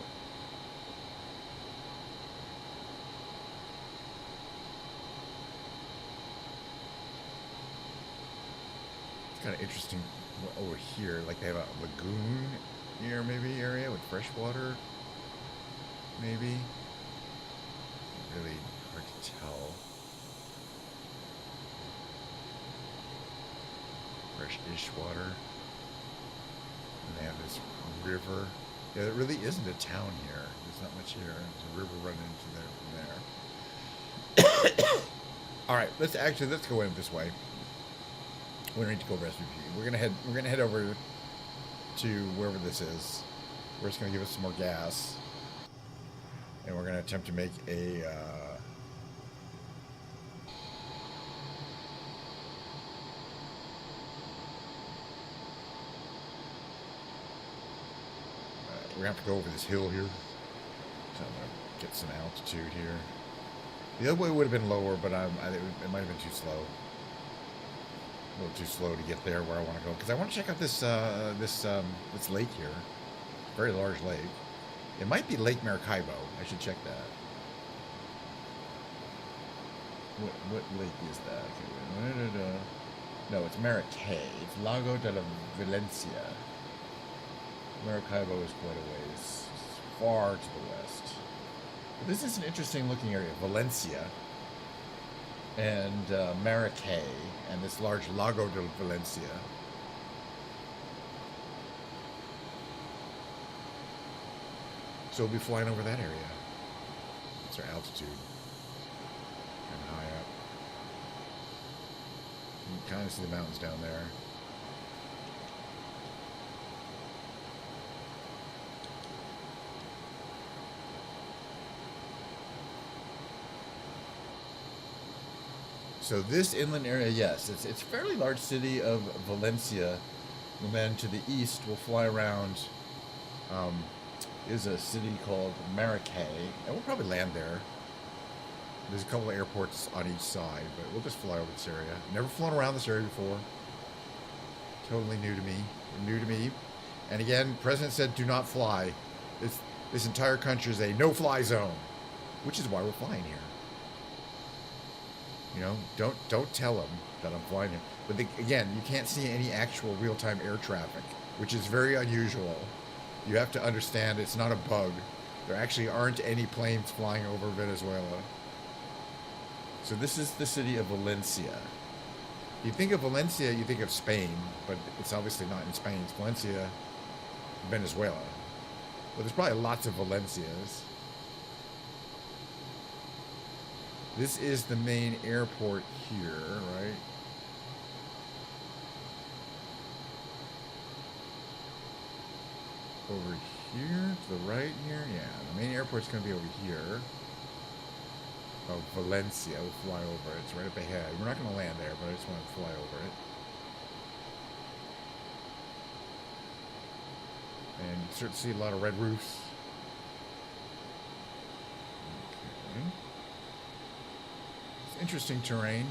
It's kind of interesting over here. Like they have a lagoon here, maybe, area with fresh water. Maybe. Really hard to tell. Fresh-ish water. And they have this river. Yeah, there really isn't a town here. There's not much here. There's a river running into there from there. All right, let's go in this way. We don't need to go over SVP. We're gonna head over to wherever this is. We're just gonna give it some more gas, and we're gonna attempt to make a. We're gonna have to go over this hill here. So I'm gonna get some altitude here. The other way would have been lower, but it might have been too slow. A little too slow to get there where I want to go, because I want to check out this lake here. Very large lake. It might be Lake Maracaibo. I should check that. What lake is that? Okay, no, it's Maracay. It's Lago de la Valencia. Maracaibo is quite a ways. It's far to the west. But this is an interesting looking area. Valencia and Maracay and this large Lago de Valencia. So we'll be flying over that area. That's our altitude. Kind of high up. You can kind of see the mountains down there. So this inland area, yes, it's a fairly large city of Valencia. And then to the east, we'll fly around, is a city called Maracay, and we'll probably land there. There's a couple of airports on each side, but we'll just fly over this area. Never flown around this area before. Totally new to me. And again, President said do not fly. This entire country is a no-fly zone, which is why we're flying here. You know, don't tell them that I'm flying here. But again, you can't see any actual real-time air traffic, which is very unusual. You have to understand it's not a bug. There actually aren't any planes flying over Venezuela. So this is the city of Valencia. You think of Valencia, you think of Spain, but it's obviously not in Spain. It's Valencia, Venezuela. Well, there's probably lots of Valencias. This is the main airport here, right? Over here, to the right here? Yeah, the main airport's going to be over here. Of Valencia. We'll fly over it. It's right up ahead. We're not going to land there, but I just want to fly over it. And you start to see a lot of red roofs. Okay. It's interesting terrain.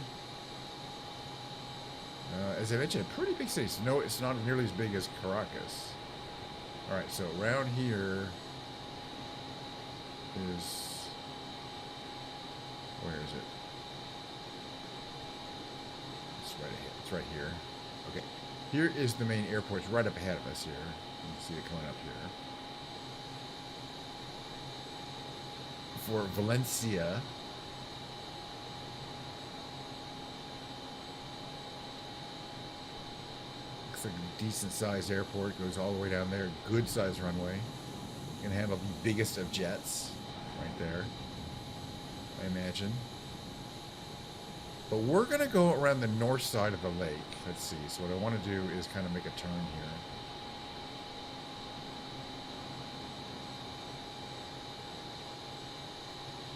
As I mentioned, a pretty big city. So no, it's not nearly as big as Caracas. Alright, so around here is... Where is it? It's right here. Okay. Here is the main airport. It's right up ahead of us here. You can see it coming up here. For Valencia. Looks like a decent sized airport. Goes all the way down there. Good sized runway. Can handle the biggest of jets. Right there. I imagine. But we're going to go around the north side of the lake. Let's see. So what I want to do is kind of make a turn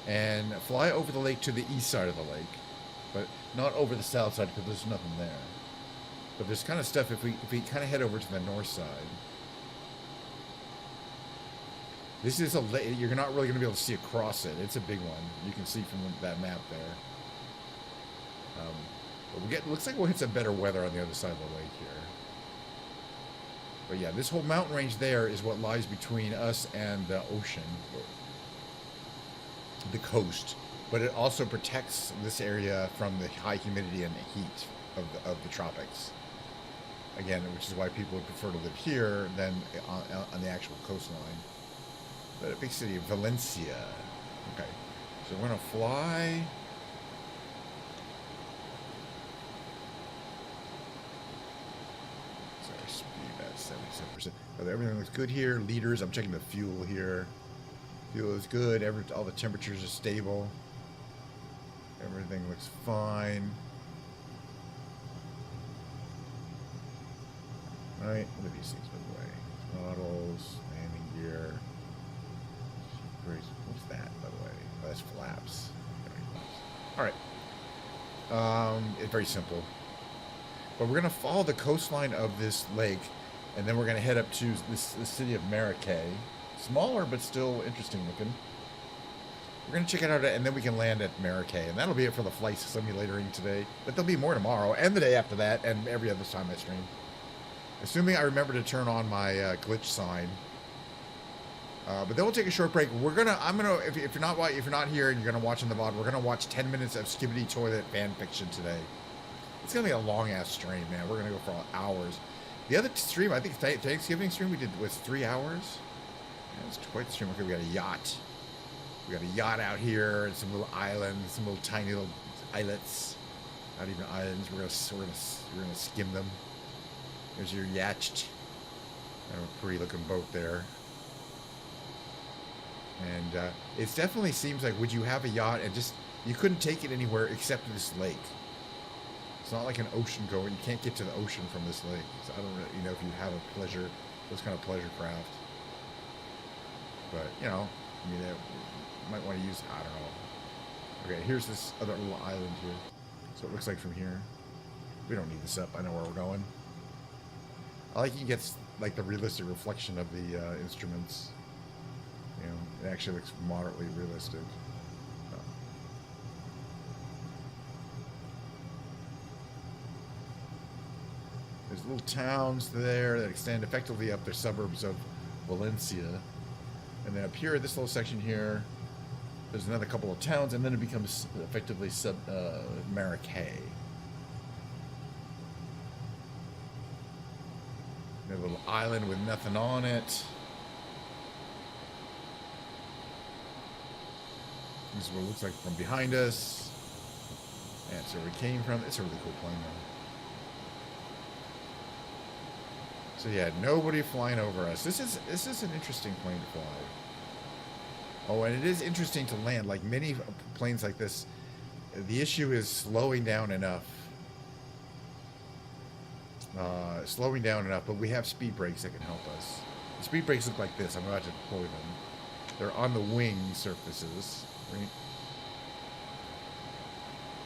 here. And fly over the lake to the east side of the lake. But not over the south side because there's nothing there. But there's kind of stuff if we kind of head over to the north side. This is a lake. You're not really going to be able to see across it. It's a big one. You can see from that map there. But looks like we'll hit some better weather on the other side of the lake here. But yeah, this whole mountain range there is what lies between us and the ocean, the coast. But it also protects this area from the high humidity and the heat of the tropics. Again, which is why people would prefer to live here than on the actual coastline. But a big city of Valencia. Okay, so we're gonna fly. Speed at 77%. Everything looks good here. Liters. I'm checking the fuel here. Fuel is good. All the temperatures are stable. Everything looks fine. Right. What are these things, by the way? Models, landing gear. What's that, by the way? Oh, that's flaps. All right. It's very simple. But we're going to follow the coastline of this lake, and then we're going to head up to the city of Maracay. Smaller, but still interesting looking. We're going to check it out, and then we can land at Maracay. And that'll be it for the flight simulatoring today. But there'll be more tomorrow, and the day after that, and every other time I stream. Assuming I remember to turn on my glitch sign. But then we'll take a short break. If you're not here and you're gonna watch in the VOD, we're gonna watch 10 minutes of Skibbity Toilet fan fiction today. It's gonna be a long ass stream, man. We're gonna go for hours. The other stream, I think Thanksgiving stream we did was 3 hours. Yeah, it's quite the stream. Okay, we got a yacht. We got a yacht out here and some little islands, some little tiny little islets. Not even islands. We're gonna skim them. There's your yacht. And a pretty looking boat there. And it definitely seems like, would you have a yacht and you couldn't take it anywhere except this lake. It's not like an ocean going. You can't get to the ocean from this lake. So I don't really know if you have those kind of pleasure craft. But, you might want to use, I don't know. Okay, here's this other little island here. So it looks like from here. We don't need this up. I know where we're going. I like you get like the realistic reflection of the instruments. It actually looks moderately realistic. There's little towns there that extend effectively up the suburbs of Valencia. And then up here, this little section here, there's another couple of towns, and then it becomes effectively Maracay. A little island with nothing on it. This is what it looks like from behind us. And that's where we came from. It's a really cool plane though. So yeah, nobody flying over us. This is an interesting plane to fly. Oh, and it is interesting to land. Like many planes like this, the issue is slowing down enough. But we have speed brakes that can help us. The speed brakes look like this. I'm about to deploy them. They're on the wing surfaces, right?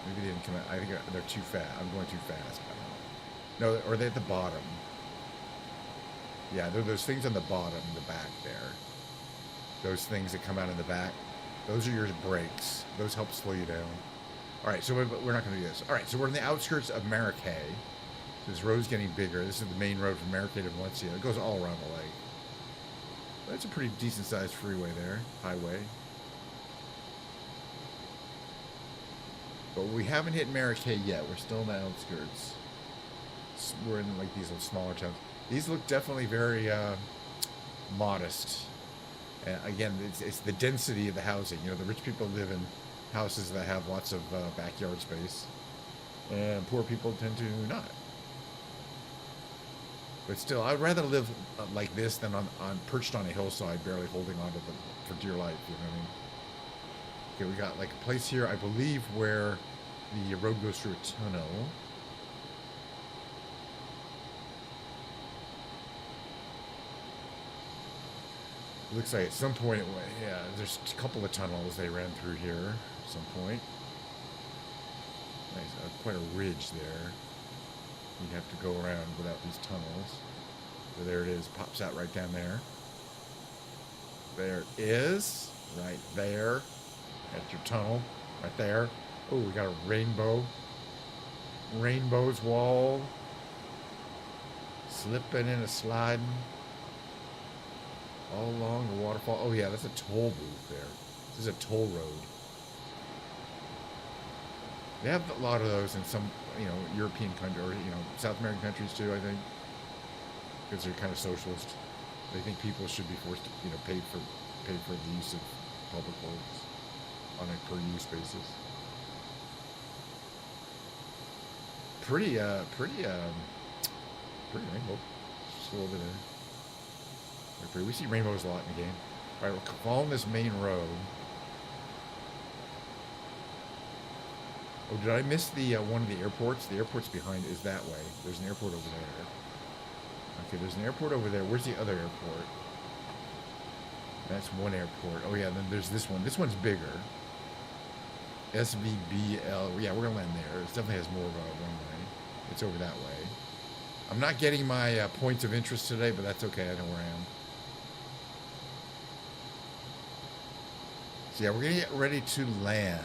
Maybe they didn't come out. I think they're too fast. I'm going too fast. I don't know. No, or they're at the bottom. Yeah, there are those things on the bottom, the back there. Those things that come out in the back. Those are your brakes. Those help slow you down. All right, so we're not going to do this. All right, so we're in the outskirts of Maracay. This road's getting bigger. This is the main road from Maracay to Valencia. It goes all around the lake. That's a pretty decent-sized freeway there, highway. But we haven't hit Maracay yet. We're still in the outskirts. We're in like these little smaller towns. These look definitely very modest. And again, it's the density of the housing. You know, the rich people live in houses that have lots of backyard space, and poor people tend to not. But still, I'd rather live like this than on perched on a hillside, barely holding on to them for dear life. You know what I mean? Okay, we got like a place here, I believe, where the road goes through a tunnel. It looks like at some point, yeah, there's a couple of tunnels they ran through here at some point. Nice, quite a ridge there. You'd have to go around without these tunnels. So there it is, pops out right down there. There it is, right there. That's your tunnel, right there. Oh, we got a rainbow. Rainbow's wall. Slipping and a sliding. All along the waterfall. Oh yeah, that's a toll booth there. This is a toll road. They have a lot of those in some, you know, European country or, you know, South American countries too, I think. Because they're kind of socialist. They think people should be forced to, you know, pay for the use of public roads on a per use basis. Pretty rainbow. Just a little bit there. We see rainbows a lot in the game. All right, we're following this main road. Oh, did I miss the one of the airports? The airport's behind is that way. There's an airport over there. Okay, there's an airport over there. Where's the other airport? That's one airport. Oh yeah, then there's this one. This one's bigger. SVBL. Yeah, we're gonna land there. It definitely has more of a runway. It's over that way. I'm not getting my points of interest today, but that's okay. I know where I am. So yeah, we're gonna get ready to land.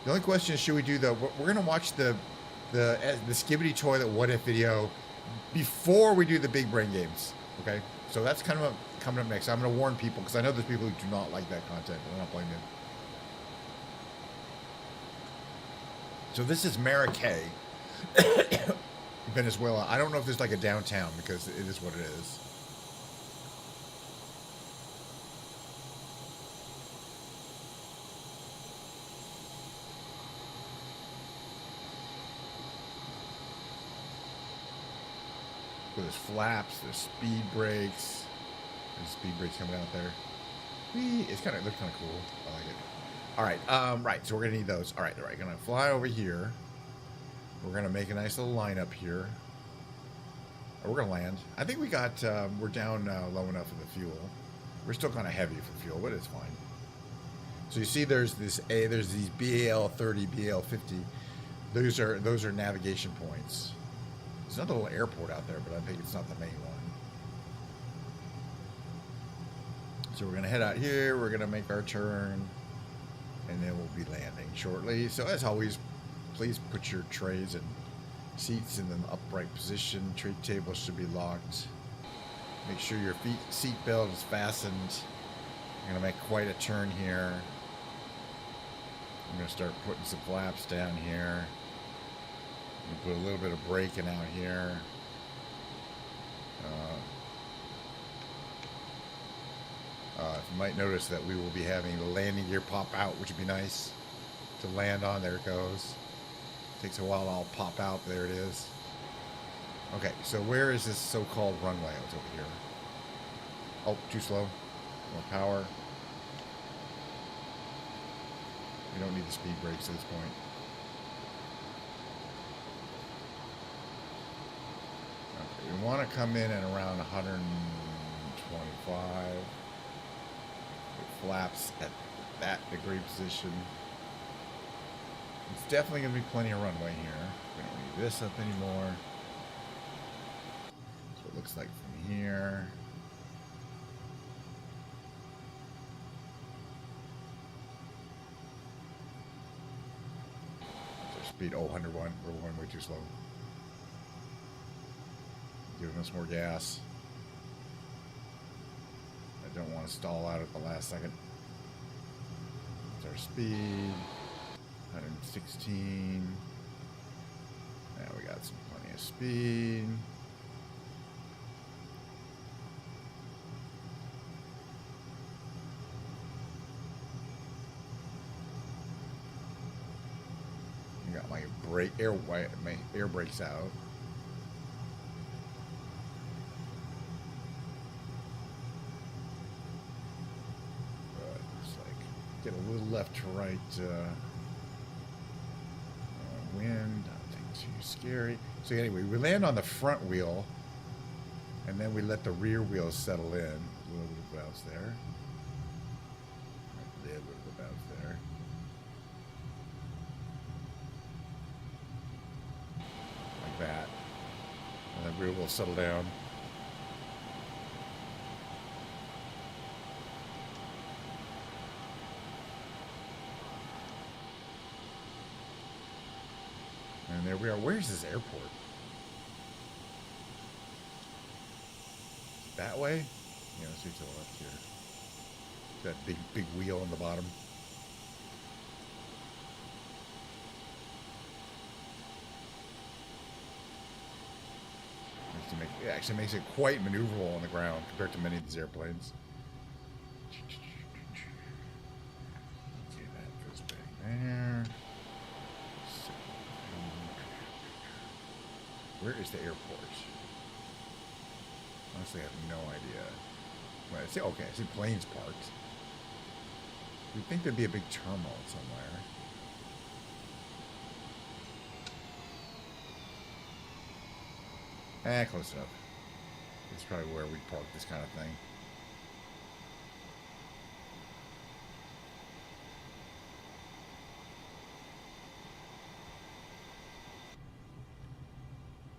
The only question is, should we do we're gonna watch the Skibbity Toilet What If video before we do the big brain games. Okay, so that's kind of coming up next. I'm gonna warn people because I know there's people who do not like that content. I'm not blaming them. So this is Maracay, Venezuela. I don't know if there's like a downtown because it is what it is. There's flaps, there's speed brakes. There's speed brakes coming out there. It looks kind of cool. I like it. All right, right. So we're gonna need those. All right, gonna fly over here. We're gonna make a nice little lineup here. We're gonna land. I think we got. We're down low enough for the fuel. We're still kind of heavy for fuel, but it's fine. So you see, there's these BAL 30, BAL 50. Those are navigation points. There's another little airport out there, but I think it's not the main one. So we're gonna head out here. We're gonna make our turn, and then we'll be landing shortly. So as always, please put your trays and seats in an upright position. Tray tables should be locked. Make sure your seat belt is fastened. I'm gonna make quite a turn here. I'm gonna start putting some flaps down here. Put a little bit of braking out here. You might notice that we will be having the landing gear pop out, which would be nice to land on. There it goes. Takes a while to all pop out. There it is. Okay, so where is this so-called runway? It's over here. Oh, too slow. More power. We don't need the speed brakes at this point. Okay, we want to come in at around 125. It flaps at that degree position. It's definitely going to be plenty of runway here. We don't need this up anymore. That's what it looks like from here. Speed 101. We're going way too slow. Giving us more gas. I don't want to stall out at the last second. That's our speed. 116. Now we got some plenty of speed. Got my air brakes out. But it's like get a little left to right wind. Nothing too scary. So anyway, we land on the front wheel, and then we let the rear wheels settle in. A little bit of bounce there. A little bit of bounce there. That, and then we will settle down. And there we are. Where's this airport? That way? Yeah, let's see to the left here. That big wheel on the bottom. It actually makes it quite maneuverable on the ground compared to many of these airplanes. Okay, that goes back there. Where is the airport? Honestly, I have no idea. Well, I see, okay, I see planes parked. You'd think there'd be a big terminal somewhere. Close enough. That's probably where we park this kind of thing.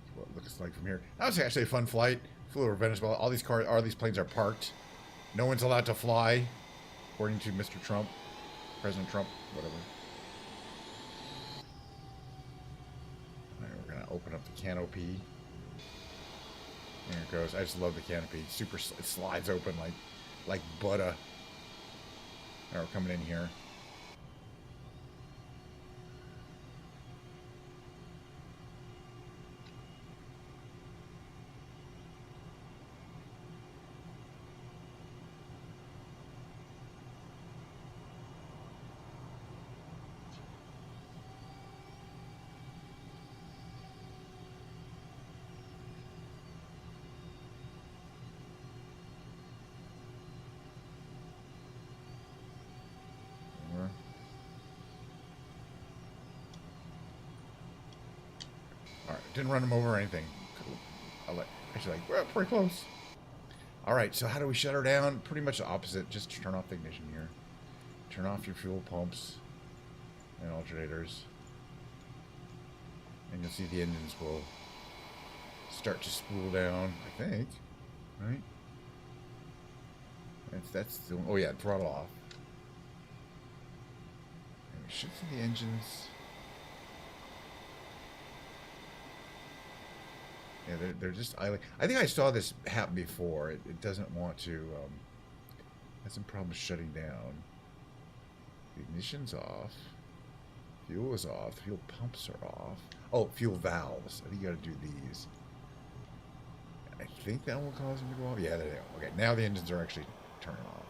That's what it looks like from here. That was actually a fun flight. Flew over Venezuela. All these planes are parked. No one's allowed to fly, according to Mr. Trump, President Trump, whatever. All right, we're gonna open up the canopy. There it goes. I just love the canopy. Super, it slides open like butter. All right, we're coming in here. Didn't run them over or anything. Actually, we're pretty close. All right, so how do we shut her down? Pretty much the opposite. Just turn off the ignition here. Turn off your fuel pumps and alternators. And you'll see the engines will start to spool down, I think. Right? That's the, oh yeah, throttle off. And we should see the engines. Yeah, they're just idling. I think I saw this happen before. It doesn't want to, has some problems shutting down. The ignition's off. Fuel is off. Fuel pumps are off. Oh, fuel valves. I think you got to do these. I think that will cause them to go off. Yeah, there they go. Okay, now the engines are actually turning off.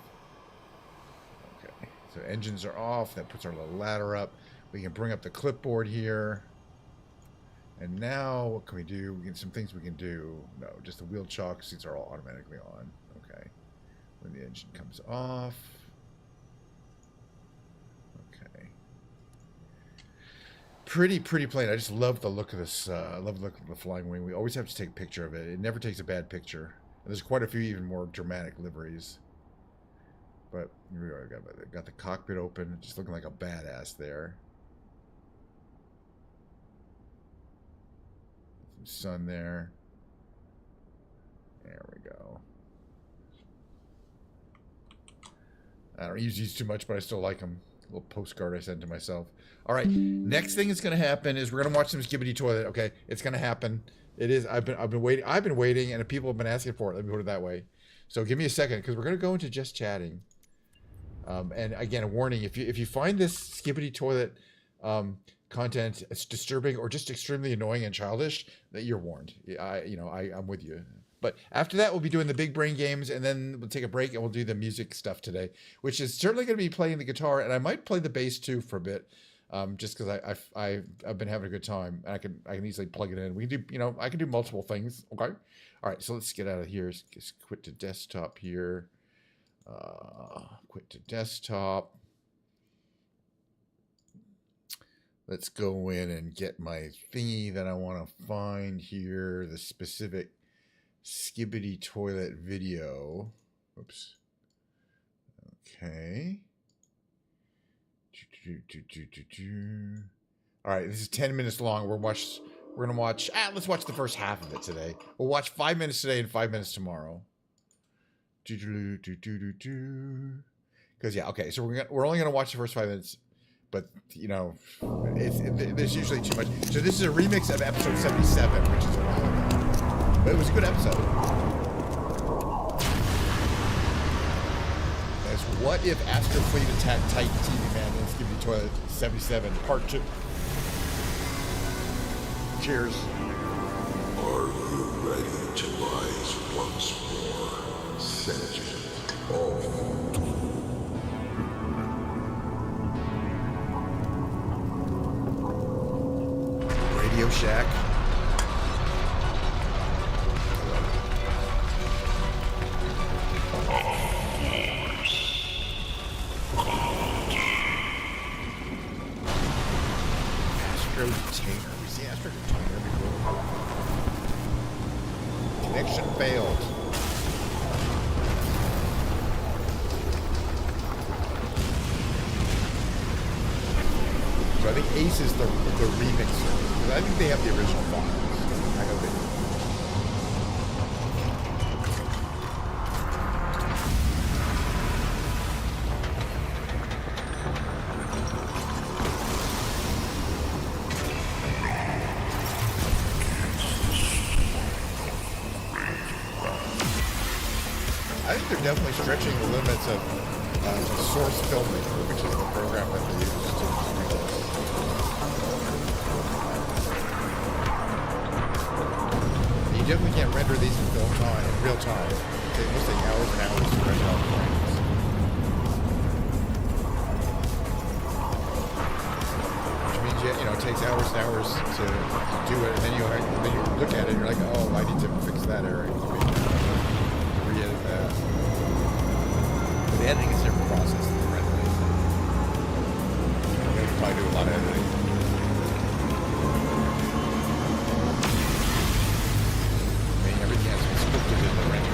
Okay, so engines are off. That puts our little ladder up. We can bring up the clipboard here. And now, what can we do? We get some things we can do. No, just the wheel chock seats are all automatically on. Okay. When the engine comes off. Okay. Pretty plane. I just love the look of this. I love the look of the flying wing. We always have to take a picture of it. It never takes a bad picture. And there's quite a few even more dramatic liveries. But here we are. Got the cockpit open. Just looking like a badass there. Sun there, There we go. I don't use these too much, but I still like them. A little postcard I sent to myself. All right. Next thing that's going to happen is we're going to watch some Skibbity Toilet. Okay, it's going to happen. It is. I've been waiting. I've been waiting, and people have been asking for it. Let me put it that way. So give me a second, because we're going to go into just chatting. And again, a warning: if you find this Skibbity Toilet content it's disturbing or just extremely annoying and childish, that you're warned. I'm with you. But after that, we'll be doing the big brain games, and then we'll take a break and we'll do the music stuff today, which is certainly going to be playing the guitar, and I might play the bass too for a bit, just because I've been having a good time. And I can easily plug it in. We can do I can do multiple things. Okay, all right. So let's get out of here. Let's quit to desktop here. Quit to desktop. Let's go in and get my thingy that I want to find here. The specific Skibbity Toilet video. Oops. Okay. All right, this is 10 minutes long. We're gonna watch. Let's watch the first half of it today. We'll watch 5 minutes today and 5 minutes tomorrow. Because yeah, okay. So we're only gonna watch the first 5 minutes, but there's usually too much. So this is a remix of episode 77, which is a while ago. But it was a good episode. As what if Astro Fleet attacked Titan TV Man and Skibbity Toilet 77 Part 2. Cheers. Are you ready to rise once more, sentient of Radio Shack. Astro Detainer. We see Astro Detainer before. Connection failed. So I think Ace is the remixer. Because I think they have the original files. I know they do. I think they're definitely stretching the limits of Source Filmmaker, which is the program that they use to do this. You definitely can't render these in real time. It must take hours and hours to render out frames. Which means it takes hours and hours to do it, and then you look at it and you're like, oh, I need to fix that error. Re-edit that. But the editing is a different process than the rendering. You can probably do a lot of editing. Everything has to be scripted in the render.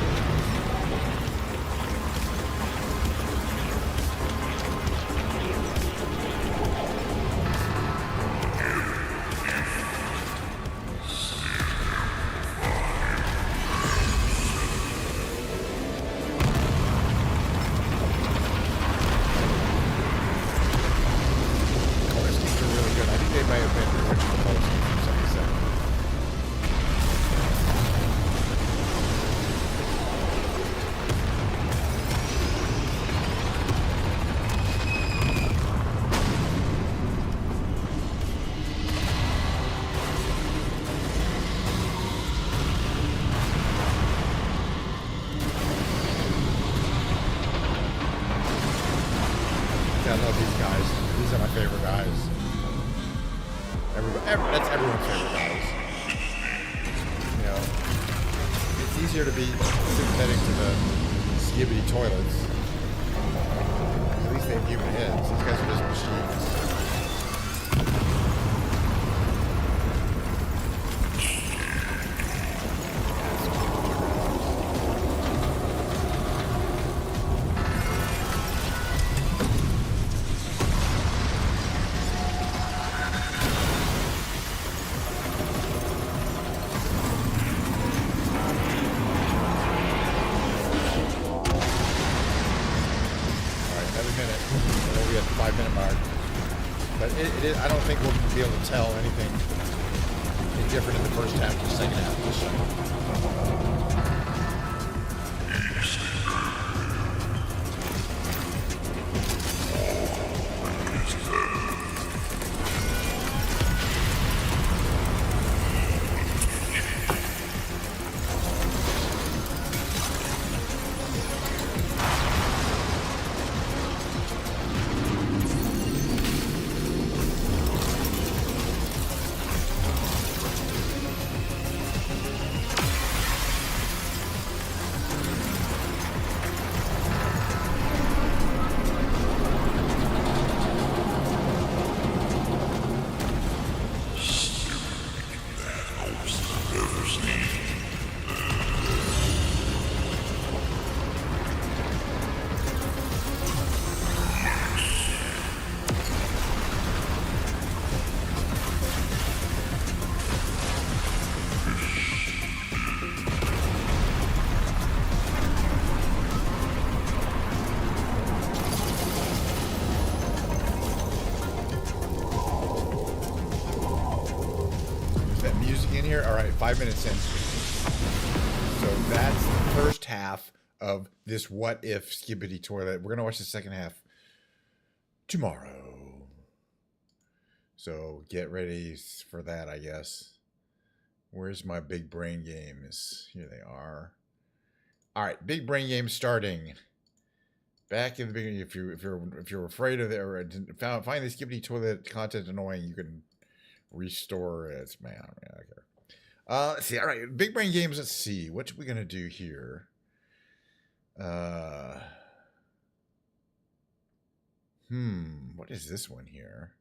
Color schemes are really good. I think they may have been the original color scheme from 77. I love these guys. These are my favorite guys. That's everyone's favorite guys. It's easier to be sympathetic to the Skibbity Toilets. At least they have human heads. These guys are just machines. 5-minute mark. But I don't think we'll be able to tell anything different in the first half or the second half of the show. Here, all right, 5 minutes in. So that's the first half of this What If Skibbity Toilet. We're gonna watch the second half tomorrow. So get ready for that, I guess. Where's my big brain games? Here they are. All right, big brain games starting. Back in the beginning, if you're afraid of it or find the Skibbity Toilet content annoying, you can restore it. Man, okay. Let's see. All right, big brain games. Let's see. What are we gonna do here? What is this one here?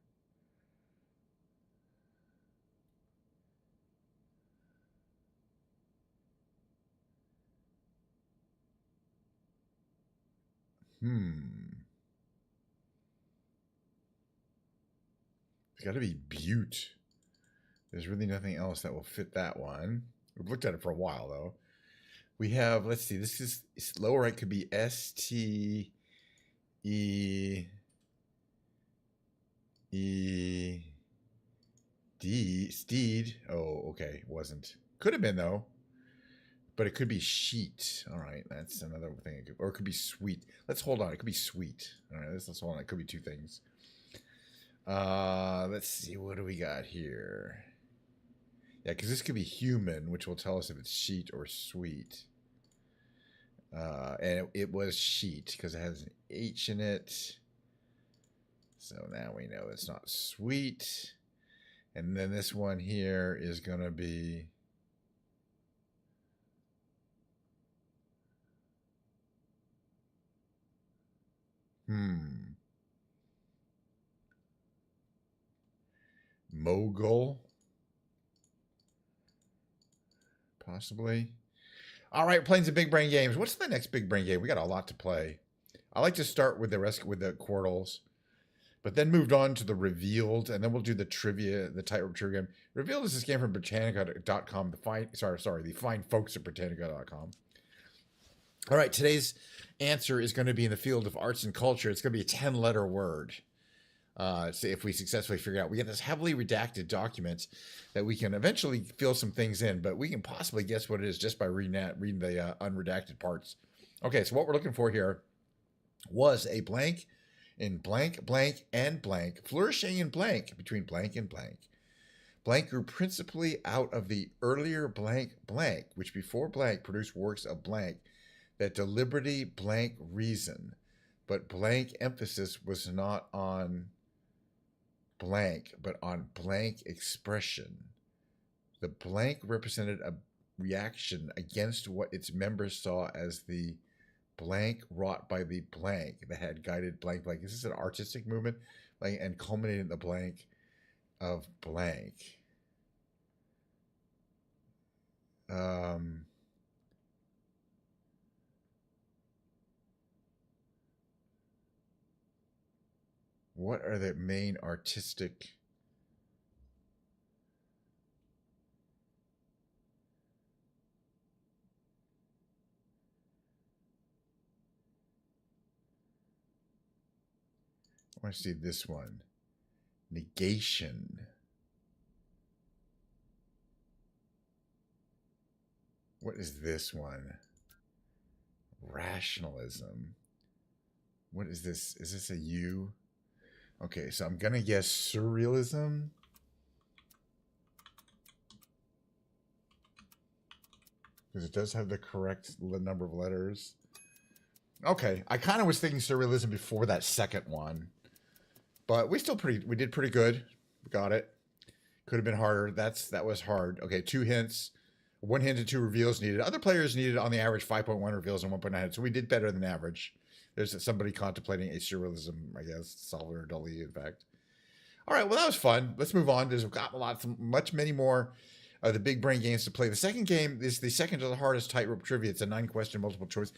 It's got to be Butte. There's really nothing else that will fit that one. We've looked at it for a while, though. We have, let's see, this is lower right, could be S-T-E-E-D. Steed. Oh, okay. Wasn't. Could have been, though. But it could be sheet. All right. That's another thing. Or it could be sweet. Let's hold on. It could be sweet. All right. Let's hold on. It could be two things. Let's see. What do we got here? Yeah, because this could be human, which will tell us if it's sheet or sweet. And it was sheet because it has an H in it. So now we know it's not sweet. And then this one here is going to be... Mogul. Possibly. All right, playing some big brain games. What's the next big brain game? We got a lot to play. I like to start with the Quirtles, but then moved on to the Revealed, and then we'll do the trivia, the tightrope trivia game. Revealed is this game from Britannica.com. The fine folks at Britannica.com. All right, today's answer is going to be in the field of arts and culture. It's going to be a 10-letter word. If we successfully figure out, we get this heavily redacted document that we can eventually fill some things in, but we can possibly guess what it is just by reading the unredacted parts. Okay, so what we're looking for here was a blank in blank, blank, and blank, flourishing in blank between blank and blank. Blank grew principally out of the earlier blank, blank, which before blank produced works of blank that deliberately blank reason, but blank emphasis was not on blank, but on blank expression. The blank represented a reaction against what its members saw as the blank wrought by the blank that had guided blank blank. This is an artistic movement, and culminated in the blank of blank. What are the main artistic I want to see this one. Negation. What is this one? Rationalism. What is this? Is this a U? Okay, so I'm going to guess surrealism. Because it does have the correct number of letters. Okay, I kind of was thinking surrealism before that second one. But we did pretty good. We got it. Could have been harder. That was hard. Okay, 2 hints. 1 hint and 2 reveals needed. Other players needed, on the average, 5.1 reveals and 1.9 hints. So we did better than average. There's somebody contemplating a surrealism, I guess, Salvador Dali, in fact. All right, well, that was fun. Let's move on. There's got many more of the big brain games to play. The second game is the second to the hardest tightrope trivia. It's a 9-question multiple choice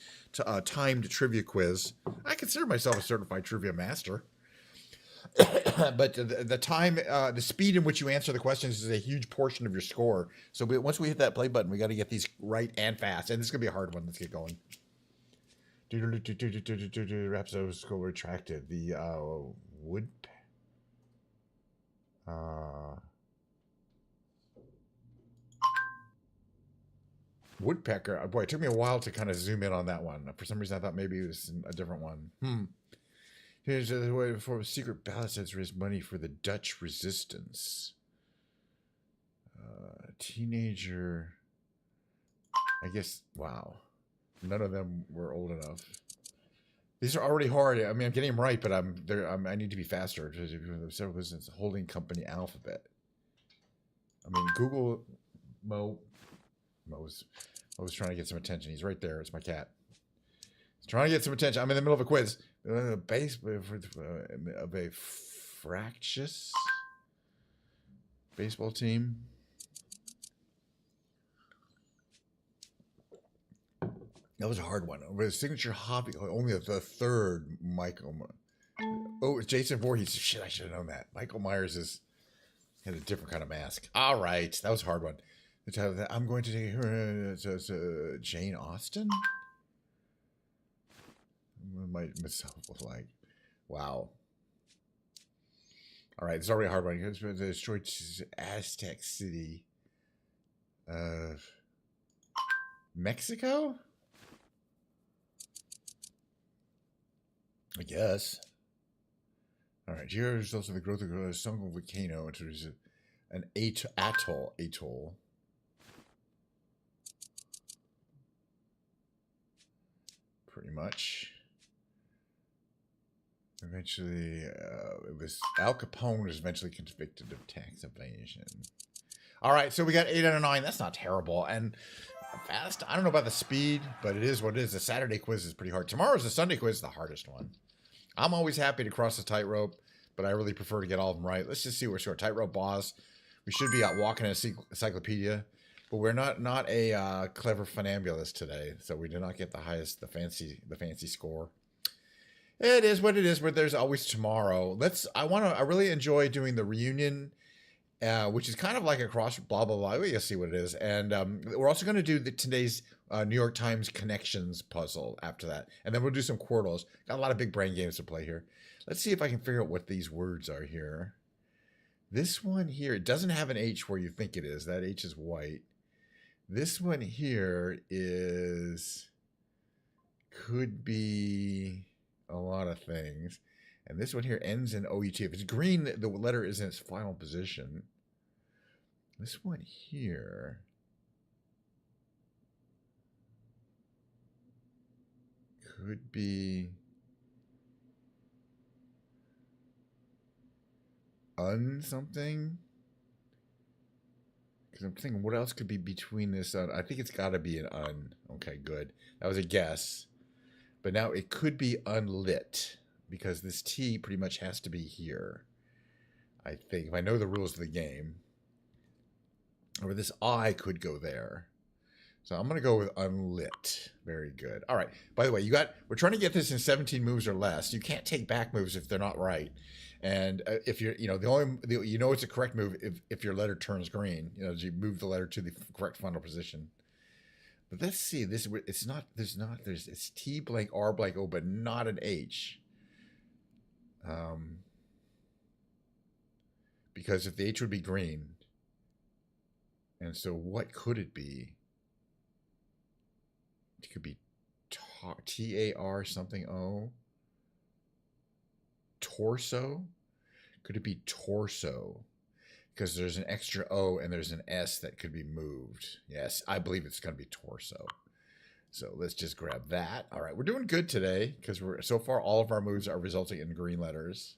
timed trivia quiz. I consider myself a certified trivia master. But the time, the speed in which you answer the questions is a huge portion of your score. So once we hit that play button, we got to get these right and fast. And this is going to be a hard one. Let's get going. Rhapsody score retracted. The woodpecker. Boy, it took me a while to kind of zoom in on that one. For some reason, I thought maybe it was a different one. Here's the way before secret ballots has raised money for the Dutch resistance. Teenager. I guess, wow. None of them were old enough. These are already hard. I mean, I'm getting them right, but I need to be faster. Several business holding company alphabet. I mean, Google Mo's trying to get some attention. He's right there. It's my cat. He's trying to get some attention. I'm in the middle of a quiz. Base of a fractious baseball team. That was a hard one. With a signature hobby, only the third Michael. Oh, it's Jason Voorhees. Shit, I should have known that. Michael Myers had a different kind of mask. All right, that was a hard one. I'm going to take her. Jane Austen. Might myself look like. Wow. All right, it's already a hard one. It's destroyed Aztec city of Mexico. I guess. All right. Here is also the growth of a single volcano. It is an atoll. Pretty much. Eventually, it was Al Capone was eventually convicted of tax evasion. All right, so we got 8 out of 9. That's not terrible. And fast. I don't know about the speed, but it is what it is. The Saturday quiz is pretty hard. Tomorrow's the Sunday quiz, the hardest one. I'm always happy to cross the tightrope, but I really prefer to get all of them right. Let's just see where we're short. Tightrope boss. We should be out walking an encyclopedia, but we're not a clever funambulist today, so we did not get the fancy score. It is what it is, but there's always tomorrow. I really enjoy doing the reunion, which is kind of like a cross blah blah blah. You'll see what it is, and we're also going to do today's New York Times connections puzzle after that, and then we'll do some Quirtles. Got a lot of big brain games to play here. Let's see if I can figure out what these words are here. This one here, it doesn't have an H where you think it is. That H is white. This one here could be a lot of things. And this one here ends in OUT. If it's green, the letter is in its final position. This one here could be something. Because I'm thinking, what else could be between this? I think it's got to be an un. Okay, good. That was a guess. But now it could be unlit, because this T pretty much has to be here, I think. If I know the rules of the game. Or this I could go there. So I'm going to go with unlit. Very good. All right. By the way, we're trying to get this in 17 moves or less. You can't take back moves if they're not right. And if you're, it's a correct move if your letter turns green. You move the letter to the correct final position. But let's see. It's T blank R blank O, but not an H. Because if the H would be green, and so what could it be? It could be T-A-R something O. Torso? Could it be torso? Because there's an extra O and there's an S that could be moved. Yes, I believe it's going to be torso. So let's just grab that. All right, we're doing good today because so far all of our moves are resulting in green letters.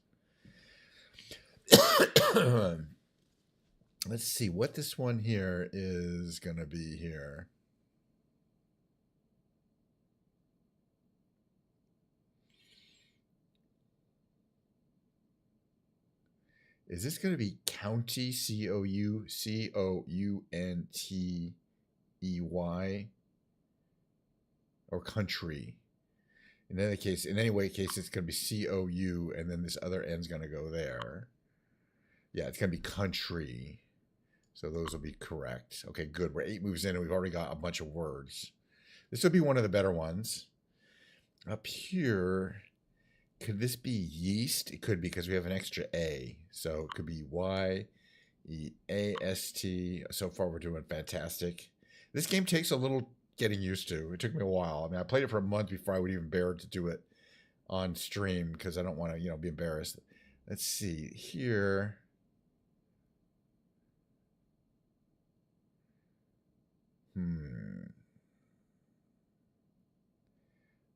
Let's see what this one here is going to be here. Is this going to be county, C-O-U-C-O-U-N-T-E-Y, or country? In any case, it's going to be C-O-U, and then this other N's going to go there. Yeah, it's going to be country. So those will be correct. Okay, good. We're 8 moves in, and we've already got a bunch of words. This will be one of the better ones. Up here, could this be yeast? It could be because we have an extra A. So it could be Y-E-A-S-T. So far, we're doing fantastic. This game takes a little getting used to. It took me a while. I mean, I played it for a month before I would even bear to do it on stream because I don't want to, be embarrassed. Let's see here.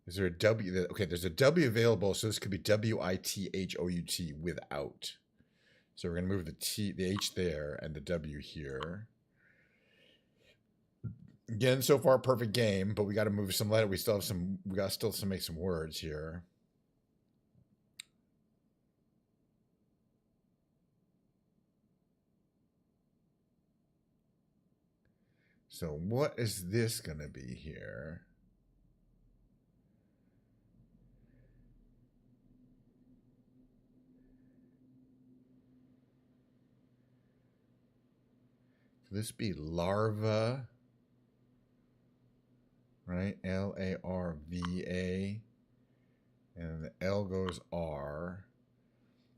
Is there a W? Okay, there's a W available, so this could be W-I-T-H-O-U-T without. So we're going to move the H there, and the W here. Again, so far, perfect game, but we got to move some letter. We got to still make some words here. So what is this going to be here? Could this be larva? Right? L-A-R-V-A. And the L goes R.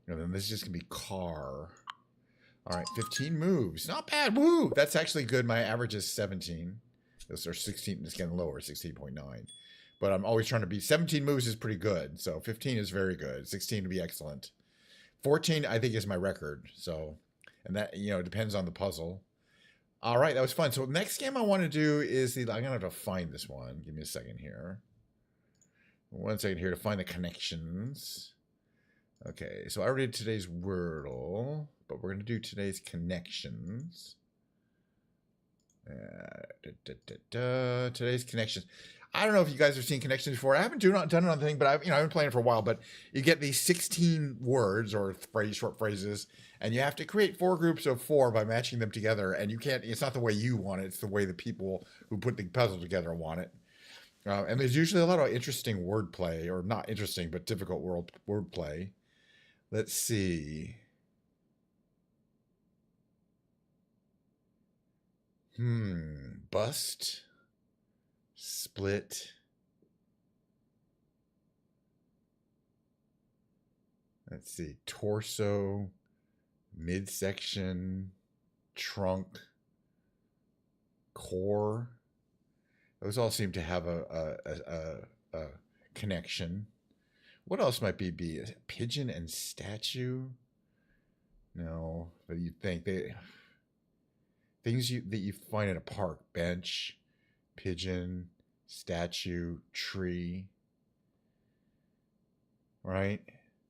And then this is just going to be car. All right, 15 moves. Not bad. Woo! That's actually good. My average is 17. Those are 16. It's getting lower, 16.9. But I'm always trying to beat. 17 moves is pretty good. So 15 is very good. 16 would be excellent. 14, I think, is my record. So, and that, it depends on the puzzle. All right, that was fun. So next game I want to do is I'm going to have to find this one. Give me a second here. 1 second here to find the connections. Okay, so I already did today's Wordle, but we're going to do today's connections. Today's connections. I don't know if you guys have seen connections before. I haven't done it on the thing, but I've been playing it for a while. But you get these 16 words or short phrases, and you have to create 4 groups of 4 by matching them together. And you can't. It's not the way you want it. It's the way the people who put the puzzle together want it. And there's usually a lot of interesting wordplay, or not interesting, but difficult wordplay. Let's see. Bust. Split. Let's see. Torso. Midsection. Trunk. Core. Those all seem to have a connection. What else might be? Is it pigeon and statue? No, but you think things that you find at a park: bench, pigeon, statue, tree. Right?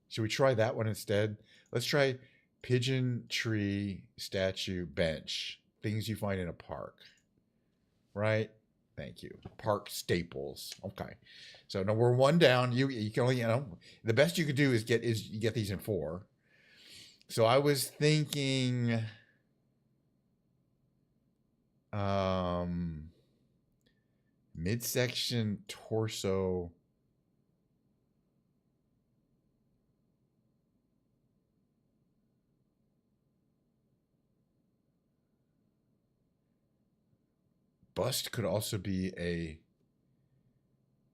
Should we try that one instead? Let's try pigeon, tree, statue, bench. Things you find in a park. Right? Thank you. Park staples. Okay. So now we're 1 down. You can only, the best you could do is get these in 4. So I was thinking midsection, torso. Bust could also be a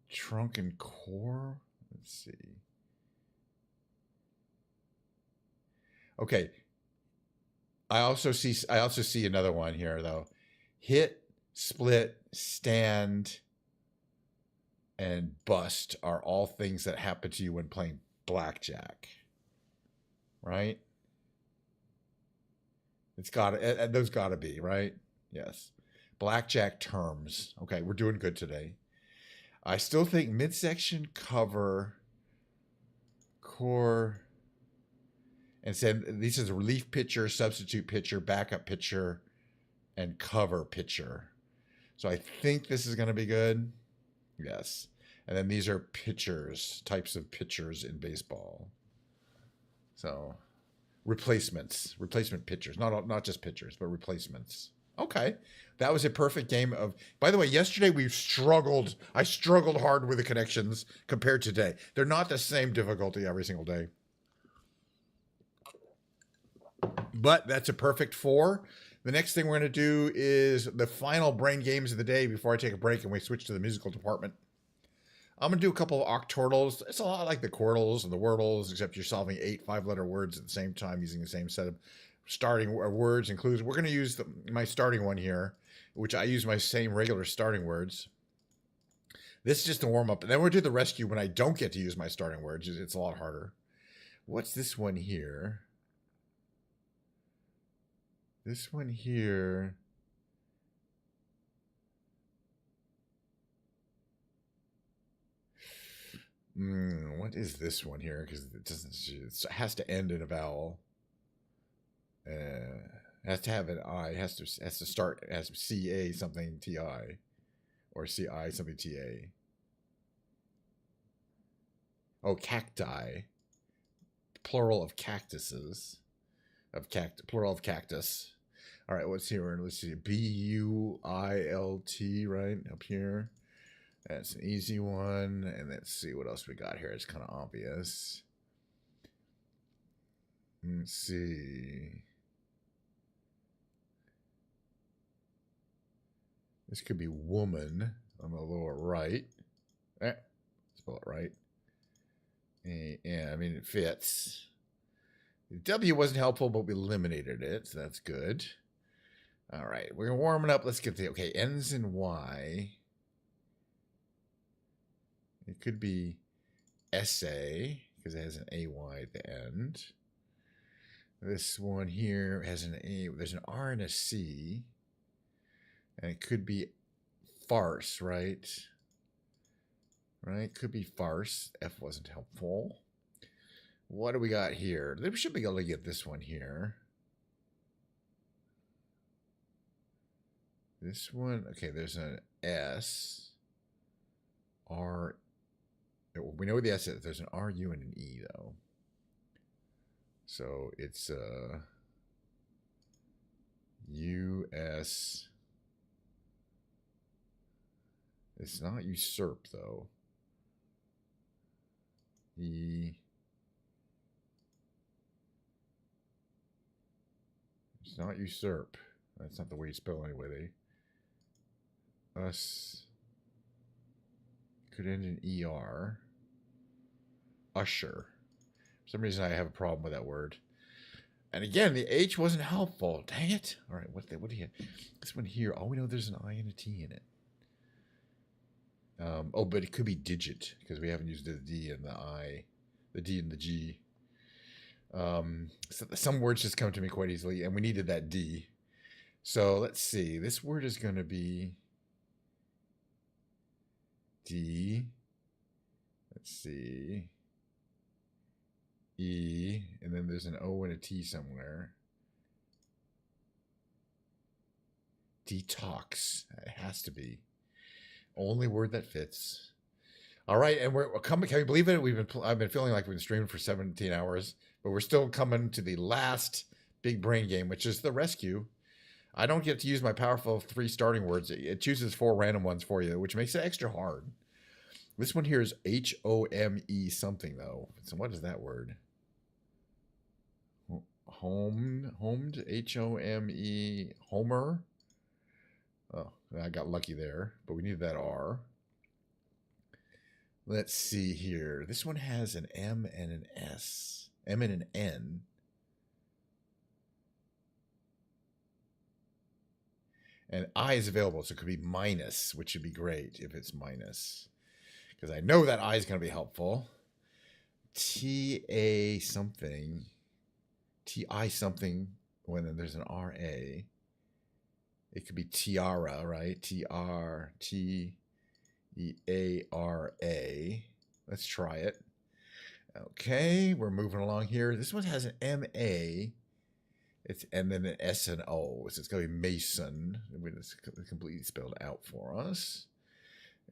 trunk and core. Let's see. Okay. I also see another one here though. Hit, split, stand, and bust are all things that happen to you when playing blackjack. Right? Those gotta be, right? Yes. Blackjack terms. Okay, we're doing good today. I still think midsection, cover, core, and said these is a relief pitcher, substitute pitcher, backup pitcher, and cover pitcher. So I think this is going to be good. Yes. And then these are pitchers, types of pitchers in baseball. So replacement pitchers, not just pitchers, but replacements. Okay. That was a perfect game of, by the way, yesterday I struggled hard with the connections compared to today. They're not the same difficulty every single day. But that's a perfect 4. The next thing we're going to do is the final brain games of the day before I take a break and we switch to the musical department. I'm going to do a couple of octortals. It's a lot like the Quordles and the Wordles, except you're solving 8 5-letter words at the same time using the same set of starting words and clues. We're going to use my starting one here, which I use my same regular starting words. This is just a warm up. And then we'll do the rescue when I don't get to use my starting words. It's a lot harder. What's this one here? This one here. What is this one here? Because it has to end in a vowel. It has to have an I. It has to start as CA something TI, or CI something TA. Oh, cacti. Plural of cactuses. Plural of cactus. All right, what's here? Let's see. BUILT, right? Up here. That's an easy one. And let's see what else we got here. It's kind of obvious. Let's see. This could be woman on the lower right. Spell it right. Yeah, I mean, it fits. W wasn't helpful, but we eliminated it, so that's good. All right, we're warming up. Let's get the, okay, ends in Y. It could be essay, because it has an AY at the end. This one here has an A, there's an R and a C. And it could be farce, right? Right, could be farce. F wasn't helpful. What do we got here? We should be able to get this one here. This one, okay, there's an S. R. We know the S is. There's an R, U, and an E, though. So it's U-S. It's not usurp, though. E. It's not usurp. That's not the way you spell it anyway. Us. Could end in ER. Usher. For some reason I have a problem with that word. And again, the H wasn't helpful. Dang it. All right, what do you... This one here, oh, we know there's an I and a T in it. Oh, but it could be digit, because we haven't used the D and the I. The D and the G. So some words just come to me quite easily, and we needed that D. So let's see. This word is going to be D. Let's see. E. And then there's an O and a T somewhere. Detox. It has to be. Only word that fits. All right, and we're coming. Can you believe it? I've been feeling like we've been streaming for 17 hours, but we're still coming to the last big brain game, which is the rescue. I don't get to use my powerful 3 starting words. It chooses 4 random ones for you, which makes it extra hard. This one here is H-O-M-E something, though. So what is that word? Homed? H-O-M-E. Homer? Oh, I got lucky there, but we need that R. Let's see here. This one has an M and an S. M and an N. And I is available, so it could be minus, which would be great if it's minus. Because I know that I is going to be helpful. TA something. TI something when there's an RA. It could be tiara, right? TRTEARA. Let's try it. Okay, we're moving along here. This one has an MA. And then an S and O. So it's going to be Mason. It's completely spelled out for us.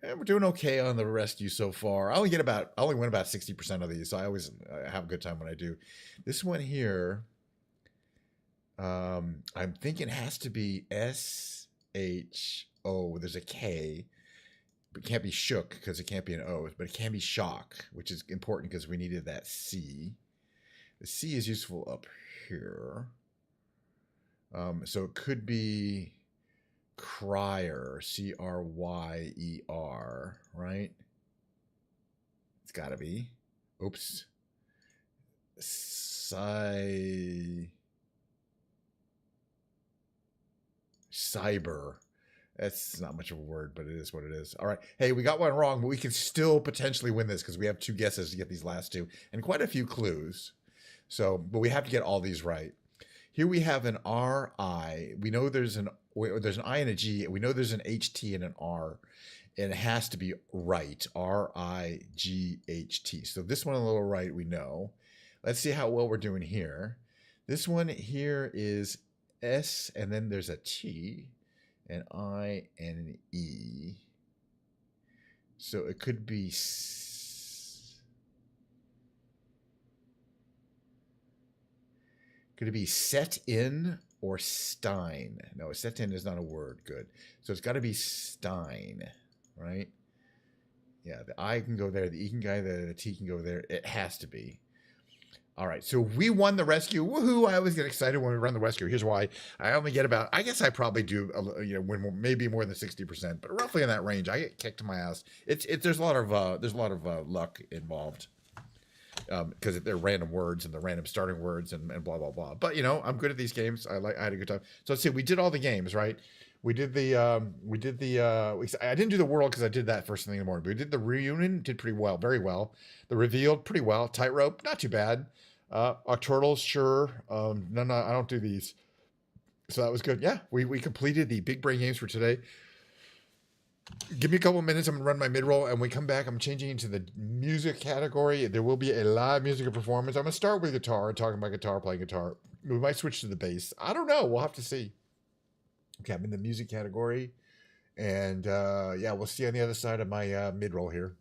And we're doing okay on the rescue so far. I only win about 60% of these, so I always have a good time when I do. This one here, I'm thinking it has to be SHO. There's a K. But it can't be shook because it can't be an O, but it can be shock, which is important because we needed that C. The C is useful up here. So it could be Cryer, CRYER, right? It's got to be. Oops. Cyber. That's not much of a word, but it is what it is. All right. Hey, we got one wrong, but we can still potentially win this because we have 2 guesses to get these last 2 and quite a few clues. So, but we have to get all these right. Here we have an RI. We know there's an I and a G. We know there's an HT and an R. And it has to be right. RIGHT. So this one on the little right, we know. Let's see how well we're doing here. This one here is S, and then there's a T, an I, and an E. So it could be... Could it be set in or Stein? No, set in is not a word. Good. So it's got to be Stein, right? Yeah, the I can go there. The E can go there. The T can go there. It has to be. All right. So we won the rescue. Woohoo. I always get excited when we run the rescue. Here's why. I only get about, I guess I probably do, win maybe more than 60%, but roughly in that range. I get kicked to my ass. There's a lot of luck involved. Because they're random words and the random starting words and blah blah blah. But I'm good at these games. I had a good time. So let's see. We did all the games, right? I didn't do the world because I did that first thing in the morning. But we did the reunion, did pretty well, very well. The revealed, pretty well. Tightrope, not too bad. Octurtles, sure. No, I don't do these. So that was good. Yeah, we completed the big brain games for today. Give me a couple of minutes. I'm going to run my mid-roll, and when we come back, I'm changing into the music category. There will be a live musical performance. I'm going to start with guitar, talking about guitar, playing guitar. We might switch to the bass. I don't know. We'll have to see. Okay, I'm in the music category, and yeah, we'll see on the other side of my mid-roll here.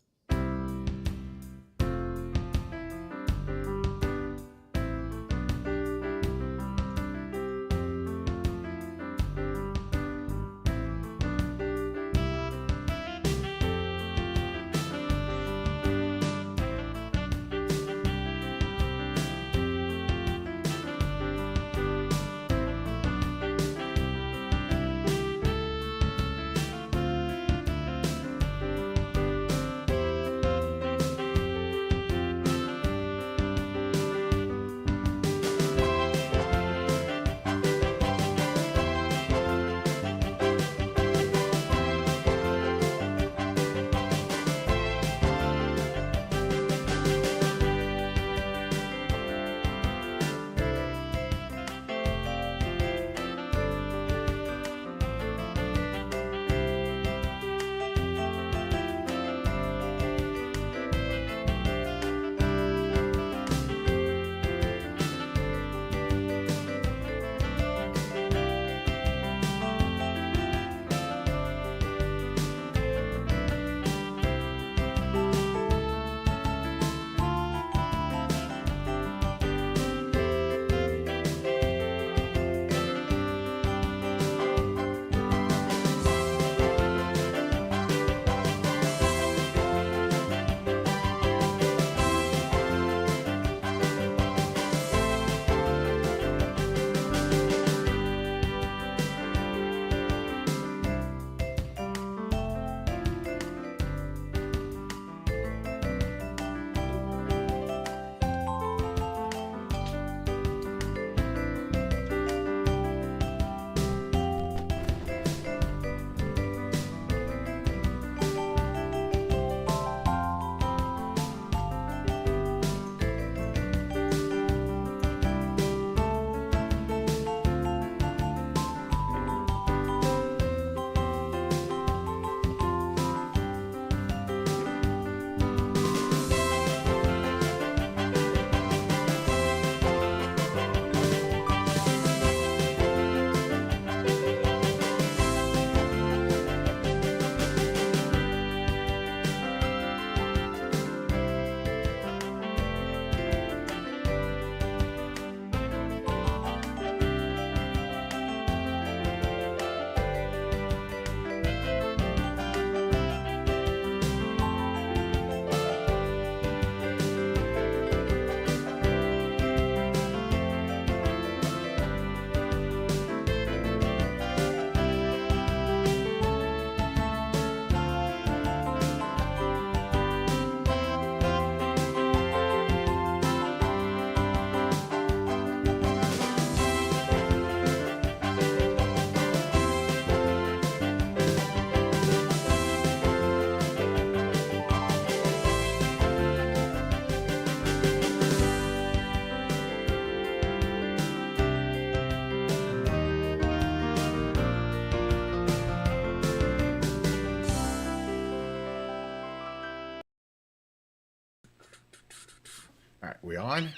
All right, we on?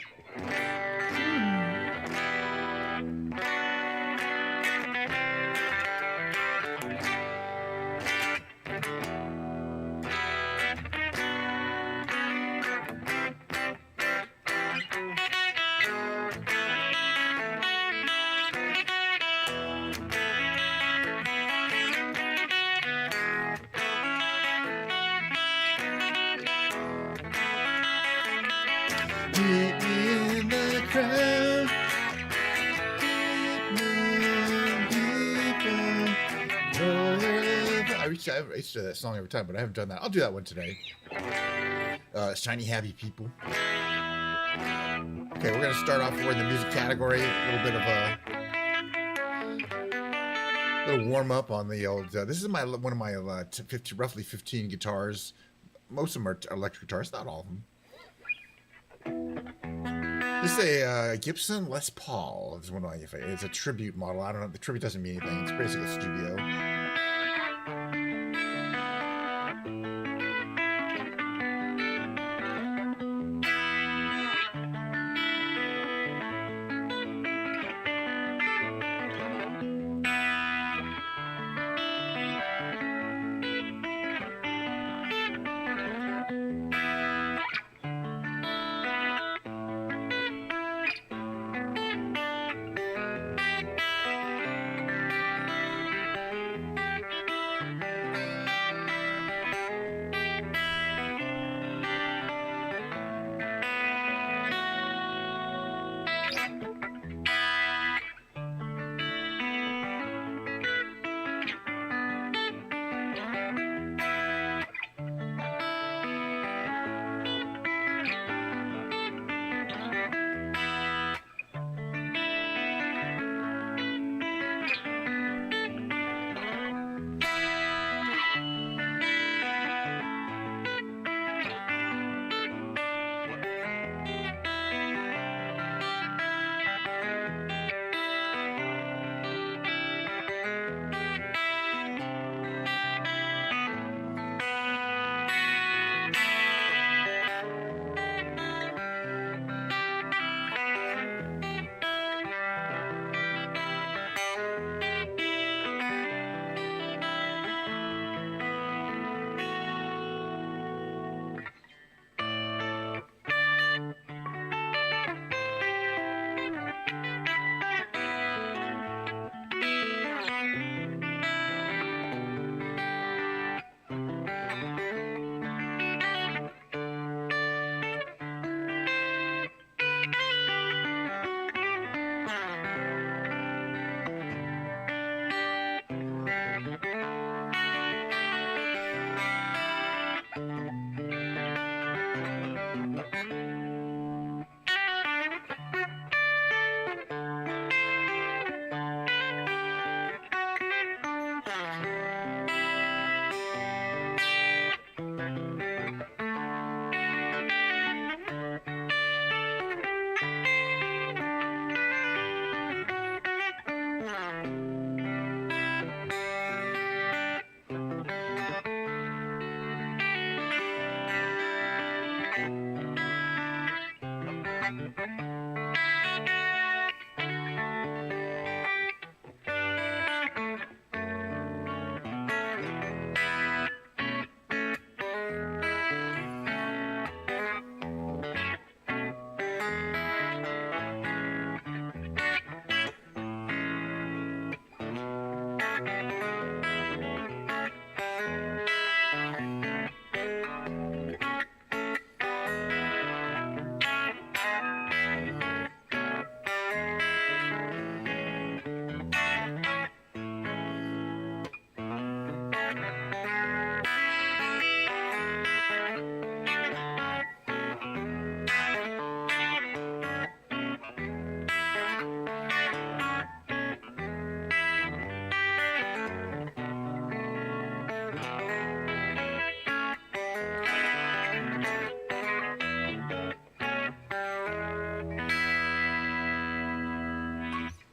Deep in the crowd, I used to that song every time, but I haven't done that. I'll do that one today. Shiny Happy People. Okay, we're gonna start off. We're in the music category. A little bit of a little warm up on the old. This is one of my roughly 15 guitars. Most of them are electric guitars, not all of them. This is a Gibson Les Paul. It's one of my favorites. It's a tribute model. I don't know. The tribute doesn't mean anything. It's basically a studio.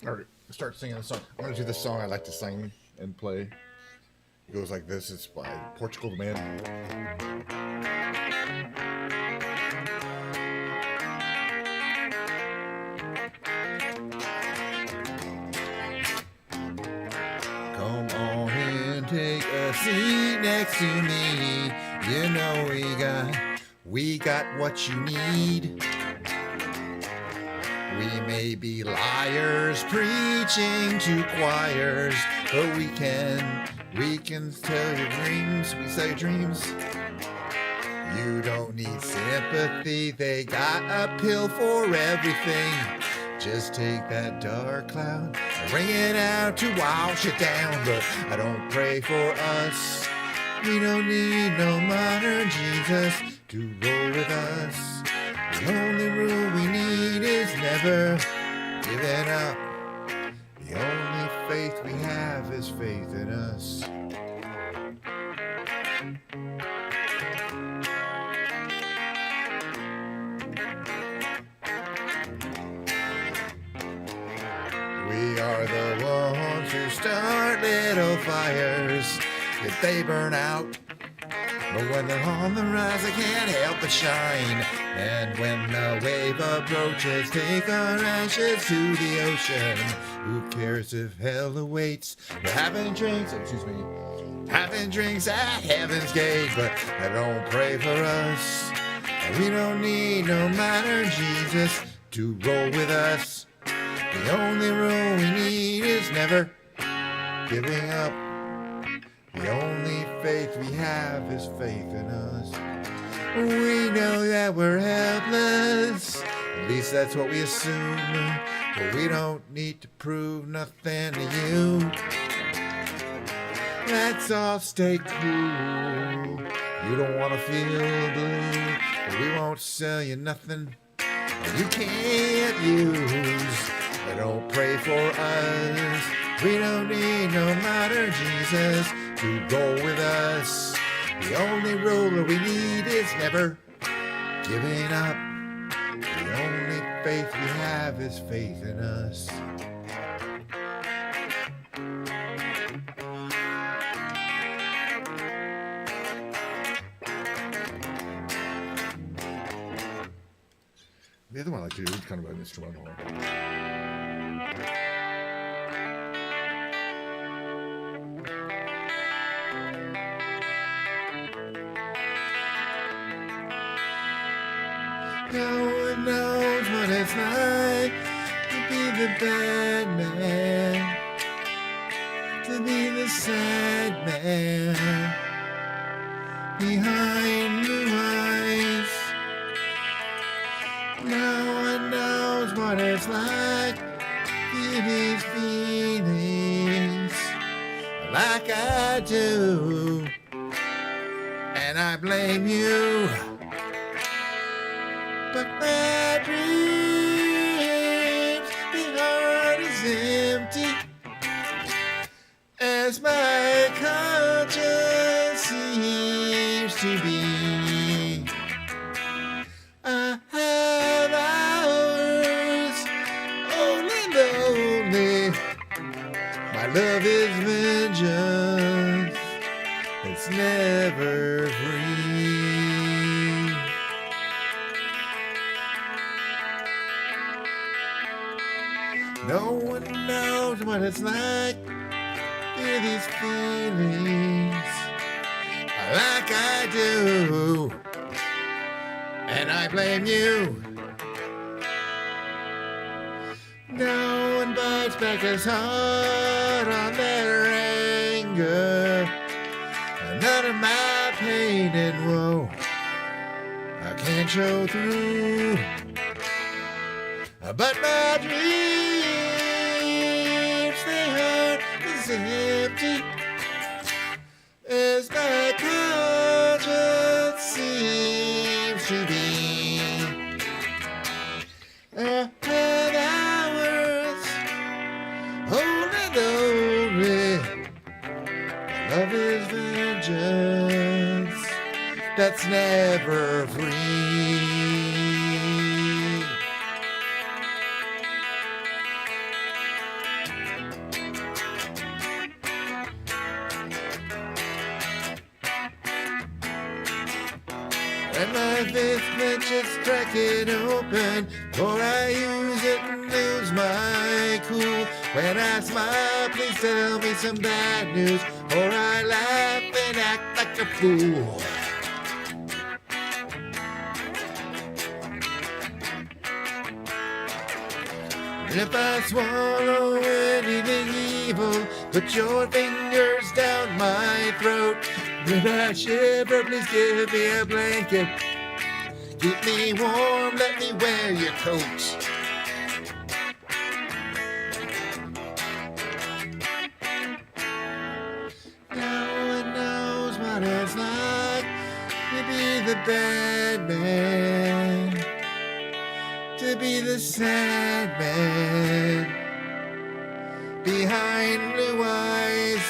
Or start singing the song. I'm gonna do the song I like to sing and play. It goes like this. It's by Portugal the Man. take a seat next to me. You know we got what you need. We may be liars preaching to choirs, but we can tell your dreams. We sell your dreams. You don't need sympathy. They got a pill for everything. Just take that dark cloud and bring it out to wash it down. But I don't pray for us. We don't need no modern Jesus to roll with us. The only rule we need is never giving up. The only faith we have is faith in us. We are the ones who start little fires if they burn out. But when they're on the rise, they can't help but shine. And when the wave approaches, take our ashes to the ocean. Who cares if hell awaits? We're having drinks at heaven's gate. But I don't pray for us. And we don't need no modern Jesus to roll with us. The only rule we need is never giving up. The only faith we have is faith in us. We know that we're helpless. At least that's what we assume. But we don't need to prove nothing to you. Let's all stay cool. You don't want to feel blue, but we won't sell you nothing you can't use. But don't pray for us. We don't need no modern Jesus to go with us. The only ruler we need is never giving up. The only faith we have is faith in us. The other one I like to do is kind of an instrumental. No one knows what it's like to be the bad man, to be the sad man behind blue eyes. No one knows what it's like to feel these feelings like I do, and I blame you. But my dreams, the heart is empty, as my conscience seems to be. I have hours only lonely. My love is vengeance, it's never free. No one knows what it's like, feel these feelings like I do, and I blame you. No one bites back as hard on their anger. None of my pain and woe I can't show through, but my dreams, their heart is empty, as my conscience seems to be. I have hours only lonely. Love is vengeance that's never free. And my fifth bench is cracking open, for I use it and lose my cool. When I smile, please tell me some bad news, or I laugh and act like a fool. If I swallow anything evil, put your fingers down my throat. When I shiver, please give me a blanket. Keep me warm, let me wear your coat. No one knows what it's like to be the bad man, to be the sad man behind blue eyes.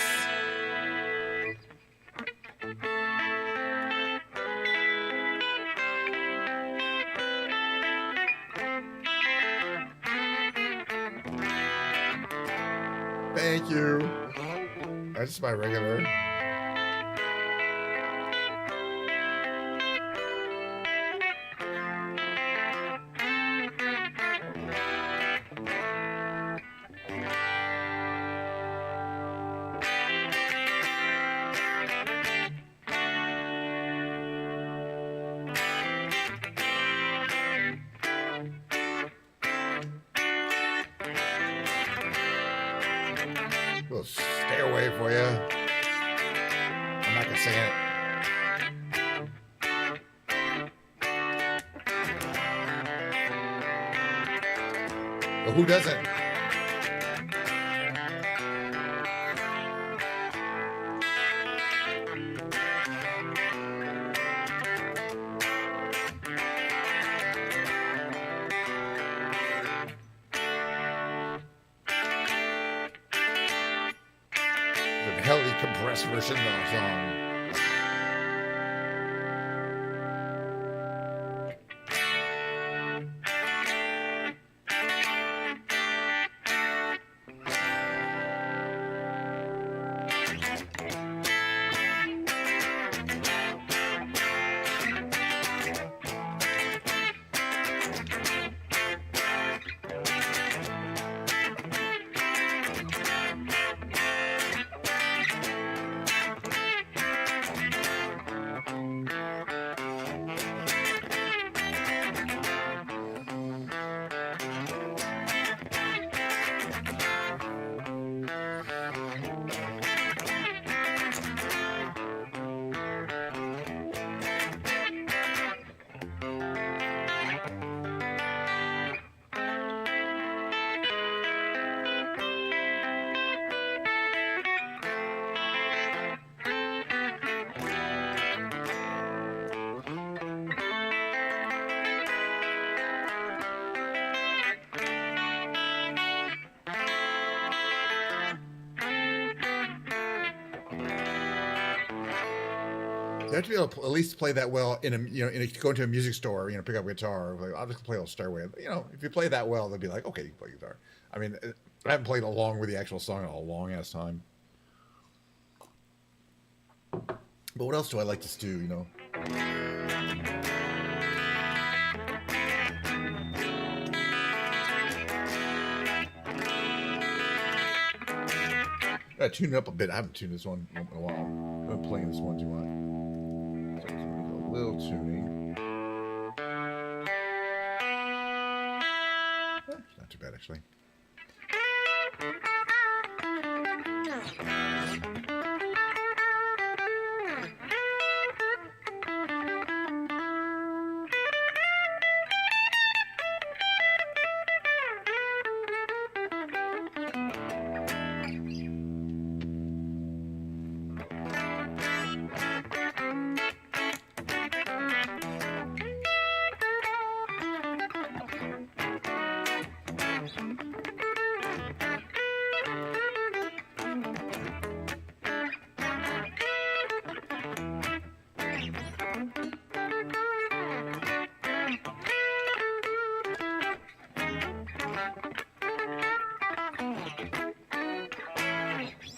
Thank you. That's my regular. We'll stay away for you. I'm not gonna sing it. But who doesn't? The heavily compressed version of the song. You have to be able to at least play that well in a, go into a music store, pick up a guitar. Like, I'll just play a little Stairway. If you play that well, they'll be like, okay, you can play guitar. I mean, I haven't played along with the actual song in a long ass time. But what else do I like to do? I tune it up a bit. I haven't tuned this one in a while. I've been playing this one too much. So it's a little tuning. It's not too bad, actually.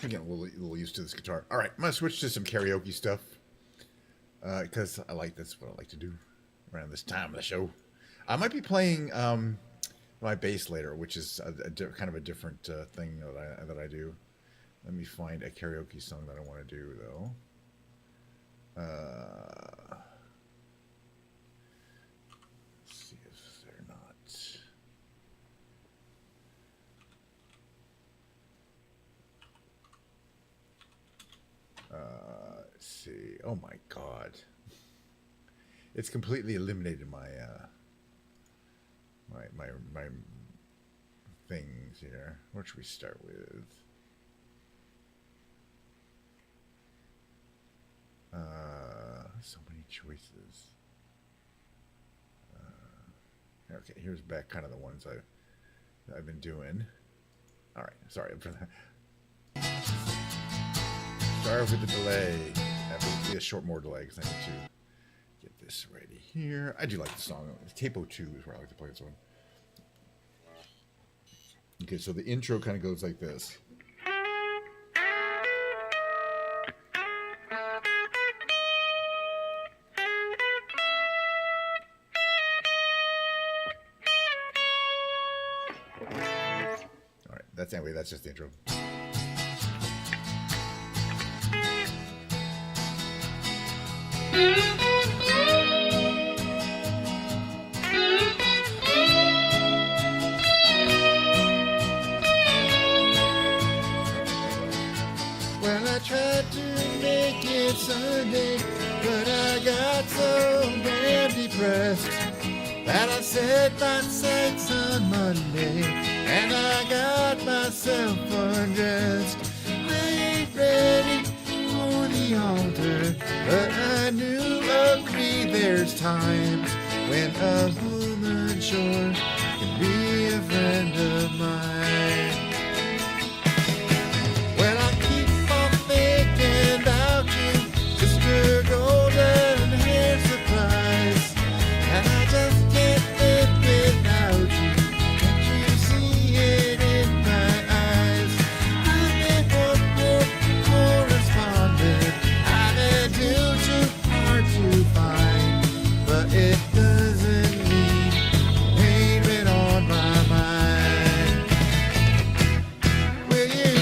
I'm getting a little used to this guitar. All right, I'm going to switch to some karaoke stuff because that's what I like to do around this time of the show. I might be playing, my bass later, which is kind of a different thing that I do. Let me find a karaoke song that I want to do though. Let's see if they're not. Let's see. Oh my God. It's completely eliminated my my things here. What should we start with? So many choices. Okay, here's back kind of the ones I've been doing. All right, sorry for that. Sorry for the delay. That will be a short more delay because I need to get this ready here. I do like the song. Capo 2 is where I like to play this one. Okay, so the intro kind of goes like this. All right, that's just the intro. Well, I tried to make it Sunday, but I got so damn depressed that I set my sights on Monday, and I got myself undressed. I ain't ready for the altar, but I do agree there's times when a woman sure can be a friend of mine. Well, I keep on thinking about you, Mr. Golden Hair Surprise, and I just can't live without you. Can't you see it in my eyes? I've been one more correspondent. I've been too hard to find, but it doesn't mean you ain't been on my mind. Will you?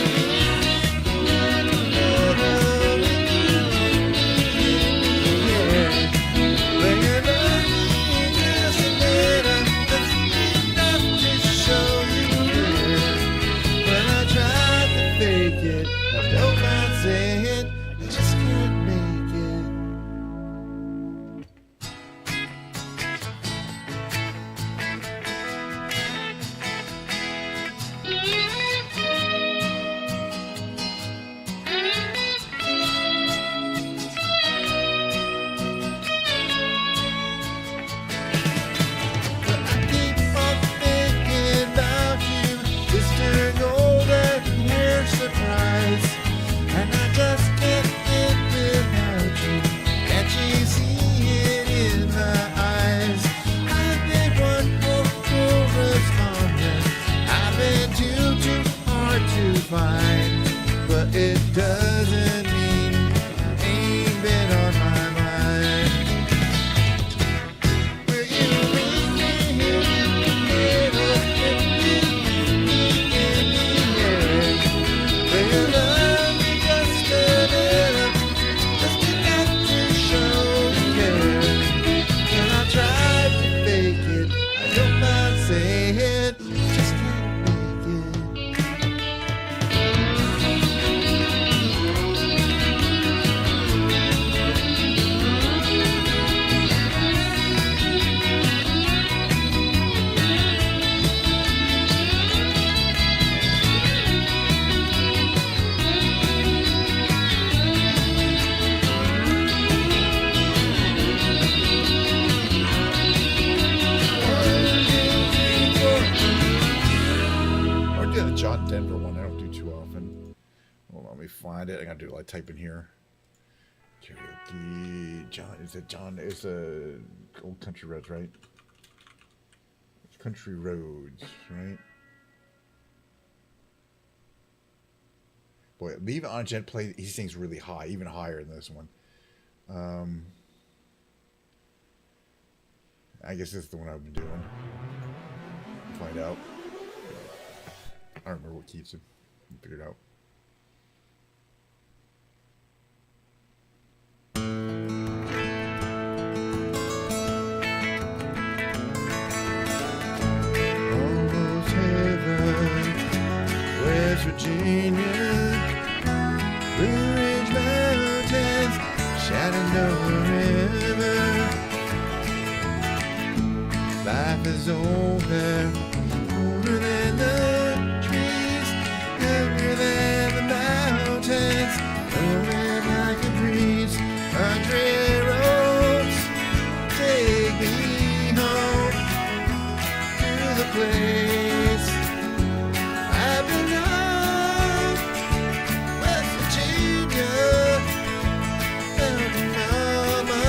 Fine, but it doesn't mean you ain't been on my mind. Will you meet me here in the middle Will you love me just a little, just enough to show you care? And I tried to fake it, I don't mind saying it, just can't make it. John Denver one I don't do too often. Hold on, let me find it. I gotta do like type in here. Karaoke. John, is it John? It's a old country roads, right? It's country roads, right? Boy, leave it on Jet Play. He sings really high, even higher than this one. I guess this is the one I've been doing. find out. I don't remember what keeps him. We'll figure it out. Almost heaven, West Virginia, Blue Ridge Mountains, Shenandoah River. Life is older than the trees, younger than the mountains, blowing like a breeze. Country roads take me home to the place I belong. West Virginia, Alabama,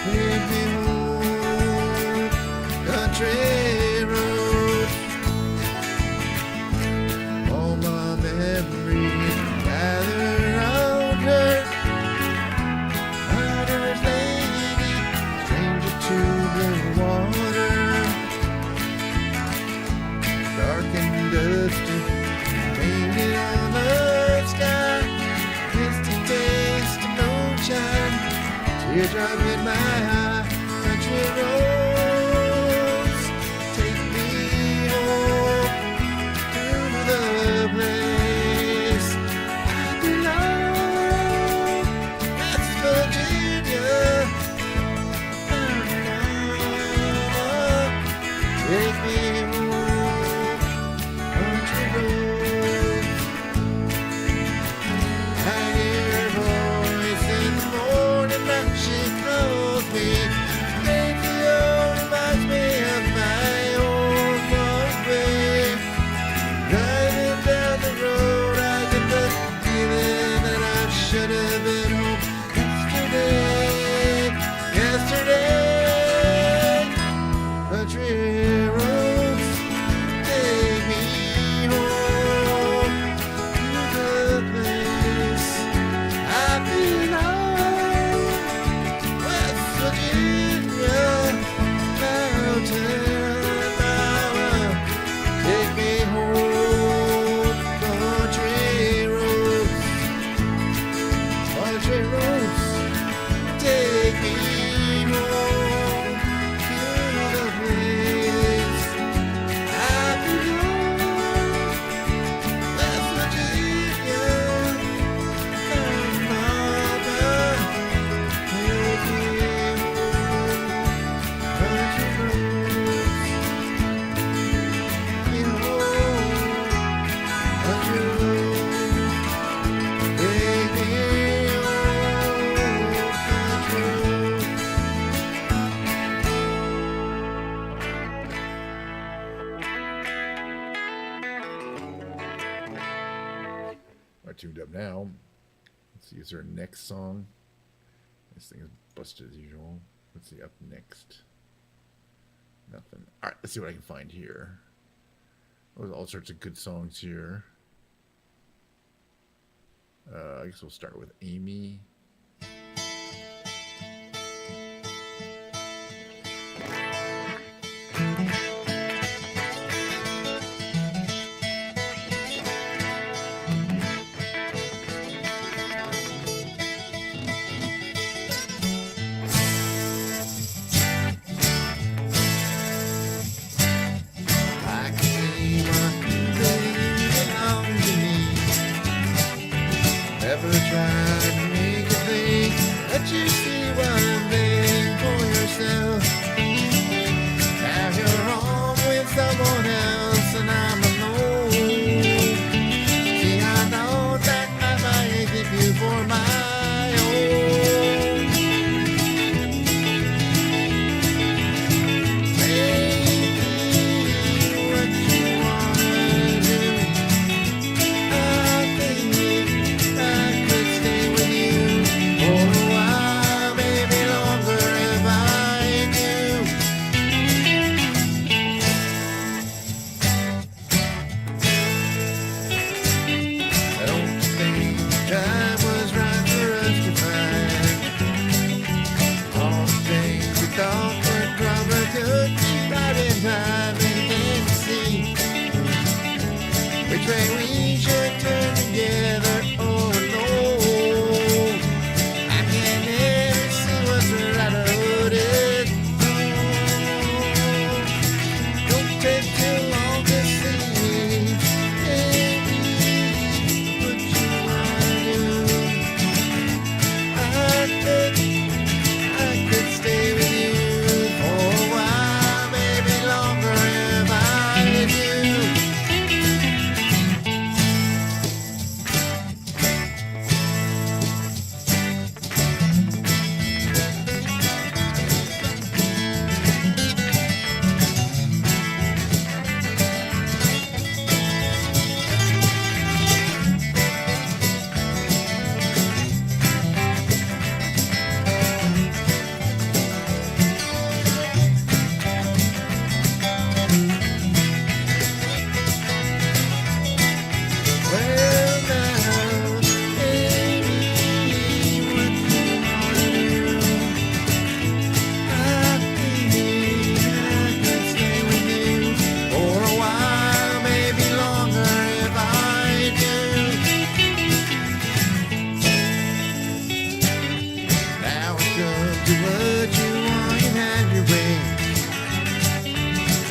take me home. Country roads, all my memories gather around her. Mother's lady, stranger to blue water, dark and dusty, painted on the sky, misty taste of moonshine, teardrop in my eye. Country roads, take me home to the place I belong. West Virginia, take me home. Country roads, I hear her voice in the morning when she calls me. Radio reminds me of my old folks' way. Driving down the road, I get the feeling that I should have been home yesterday. Country roads, take me home to the place I belong. West Virginia, mountain power, take me home. Country roads, take me home to the place I belong. West Virginia, mama, take me home. Country roads, take me home. Country roads, take me home. Country roads. We're tuned up now. Let's see, is there a next song? This thing is busted as usual. Let's see, up next. Nothing. All right, let's see what I can find here. There's all sorts of good songs here. I guess we'll start with Amy. I can see what you belong to me. Never tried to make you think that you see what I'm being for yourself. Now you're home with someone else and I'm alone. See, I know that I might keep you for my own. Maybe what you wanna do, I think I could stay with you for a while. we should turn together. Oh Lord, I can never see what's right about it. Don't take too long to see what you wanna do. I think I could stay with you for a while, maybe longer if I do. Well now, baby, what you wanna do? I think I could stay with you for a while, maybe longer if I do. Now it's come to what you want, you have your way.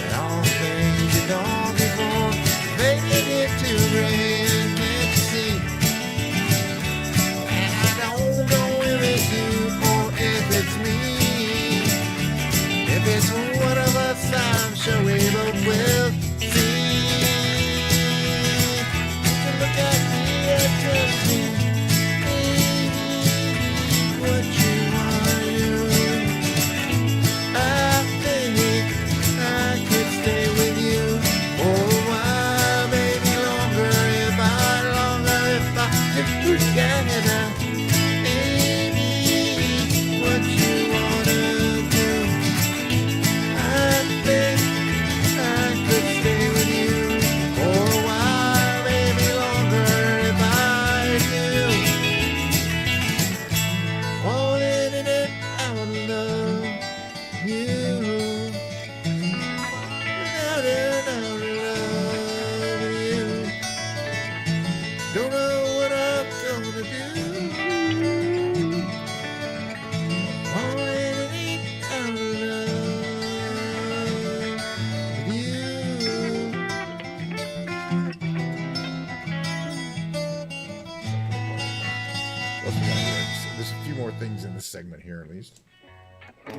And all things you done before, making it too great. Can't you see? And I don't know if it's you or if it's me. If it's one of us, I'm sure we both will see. So look at me and tell me, baby, what you wanna do. I think I could stay with you for a while, maybe longer if I could get it out. Baby, what you wanna do? I think I could stay with you for a while, maybe longer if I do. Wanted it, I would love you. Without it, I would love you. Don't know what I'm gonna do. Wanted it, I would love you. What else we got here? There's a few more things in this segment here, at least. In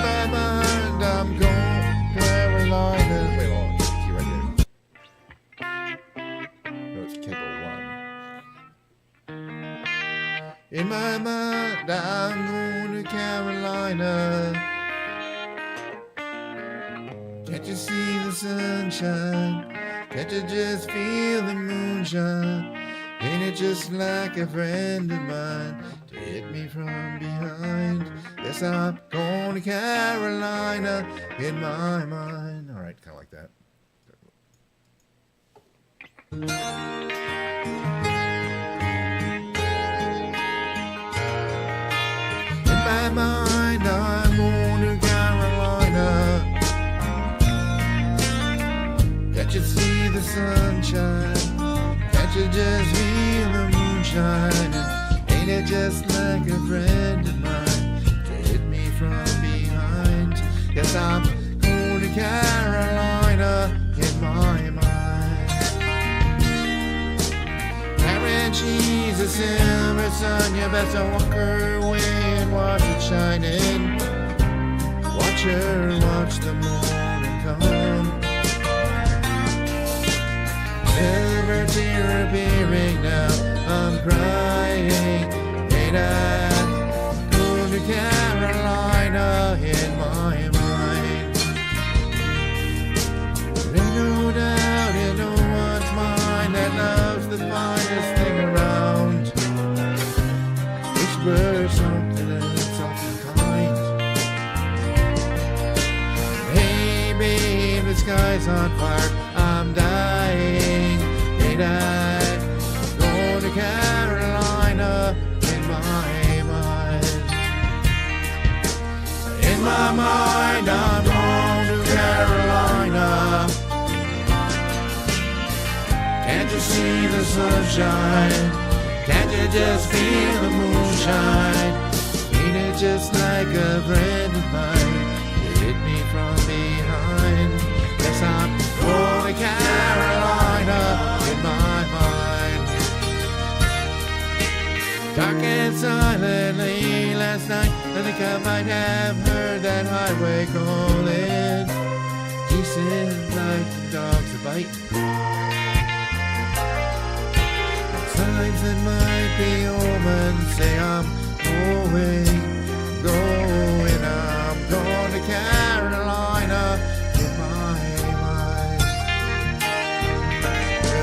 my mind, I'm going to Carolina. Wait, hold on. See right here. No, it's Tempo 1. In my mind, I'm going to Carolina. Can't you see the sunshine? Can't you just feel the moonshine? Ain't it just like a friend of mine to hit me from behind? Yes, I'm going to Carolina in my mind. All right, kind of like that. In my mind, I'm going to Carolina. Can't you see the sunshine? Can't you just feel the moonshine? Ain't it just like a friend of mine to hit me from behind? Yes, I'm going to Carolina in my mind. Carrying she's a silver sun, you better walk her way and watch it shining. Watch her watch the morning come. Silver tear appearing now, I'm crying. Ain't I going to Carolina in my mind? There ain't no doubt in no one's mind that love's the finest thing around. Whisper something that's something kind. Hey babe, the sky's on fire, I'm dying. Ain't I going to Carolina in my mind? my mind, I'm going to Carolina. Can't you see the sunshine? Can't you just feel the moonshine? Ain't it just like a friend of mine? You hit me from behind. Yes, I'm going to Carolina in my mind. Dark and silently last night, I think I might have heard that highway calling. Decent like the dogs are biting. Signs that might be omens say I'm going, I'm going to Carolina in my mind.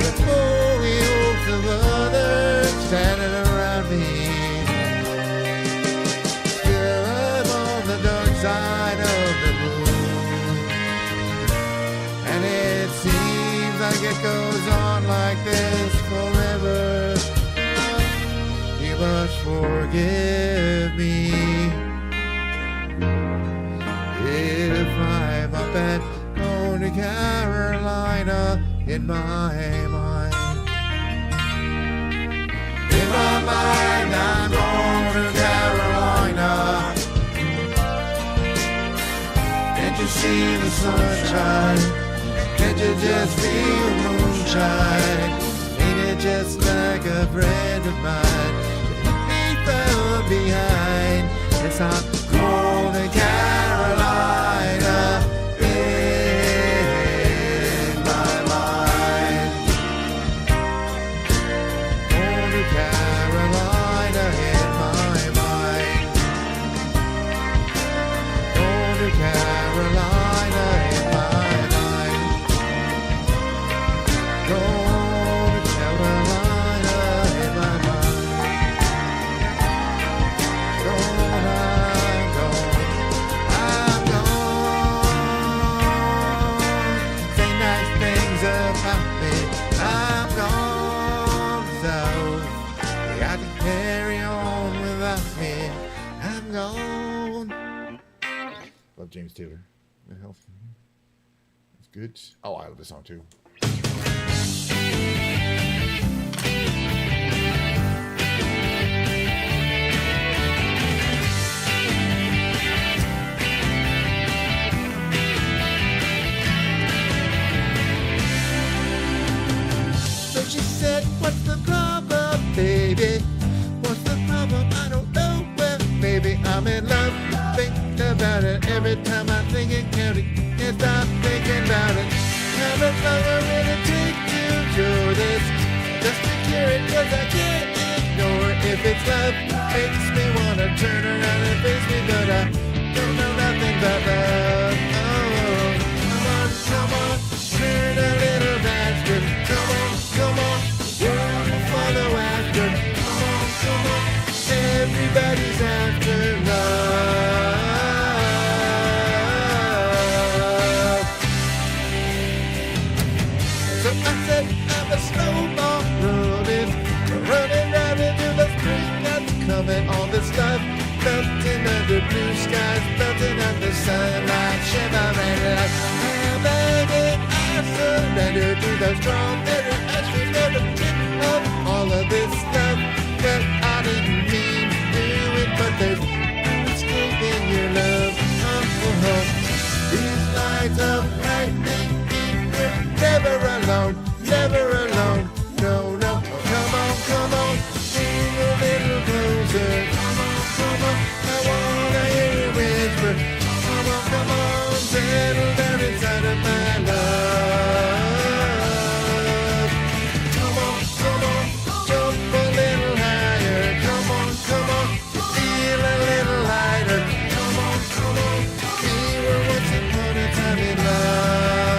With a holy host of others standing around me. Still I'm on the dark side of the moon. And it seems like it goes on like this forever. You must forgive me if I'm up and going to Carolina in my mind. In my mind, I'm going to Carolina. Can't you see the sunshine? Can't you just feel the moonshine? Ain't it just like a friend of mine? From behind, yes, I'm going to Carolina in my mind. Going to Carolina in my mind. Going to Carolina in my mind. Going to Carolina in my mind. Love James Taylor. The hell? That's good. Oh, I love this song too. So she said, what's the problem, baby? What's the problem? I don't know. Well, baby, I'm in love. Think about it every time I think it, can't stop thinking about it. How much longer will it take to cure this? Just to cure it, 'cause I can't ignore it. If it's love, makes me wanna turn around and face me, but I don't know nothing but love. Oh, come on, turn a little faster. Come on, world will follow after. Come on, everybody's after love. So I said I'm a snowball running right into the spring that's coming. All this stuff melting under blue skies, melting under sunlight, shivering like I'm begging. I surrender to the strong bitter ashes of the tip of all of this stuff. Well, I didn't mean to do it, but there's no escaping your love. These lights of lightning, we're never alone, never alone. No, come on, move a little closer. Come on, I wanna hear you whisper. Come on, settle down inside of my love. Come on, jump a little higher. Come on, feel a little lighter. Come on, we were once upon a time in love.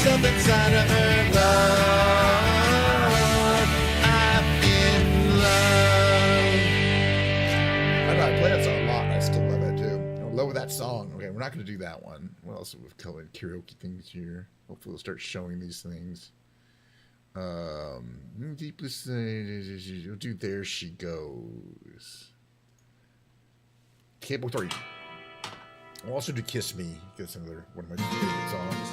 myself inside of her love. I'm in love. I know I play that song a lot. And I still love that too. I love that song. Okay, we're not going to do that one. What else have we colored karaoke things here? Hopefully we'll start showing these things. Deepest, we'll do There She Goes. Cable 3. I'll also do Kiss Me, because it's another one of my favorite songs.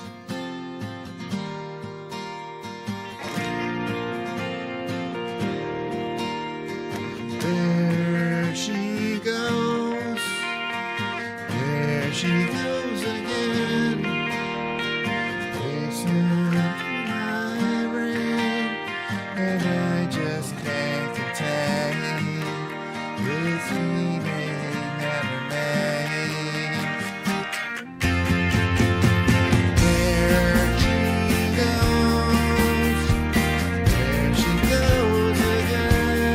There she goes. There she goes again. Facing my brain, and I just can't contain this feeling that remains. There she goes. There she goes again.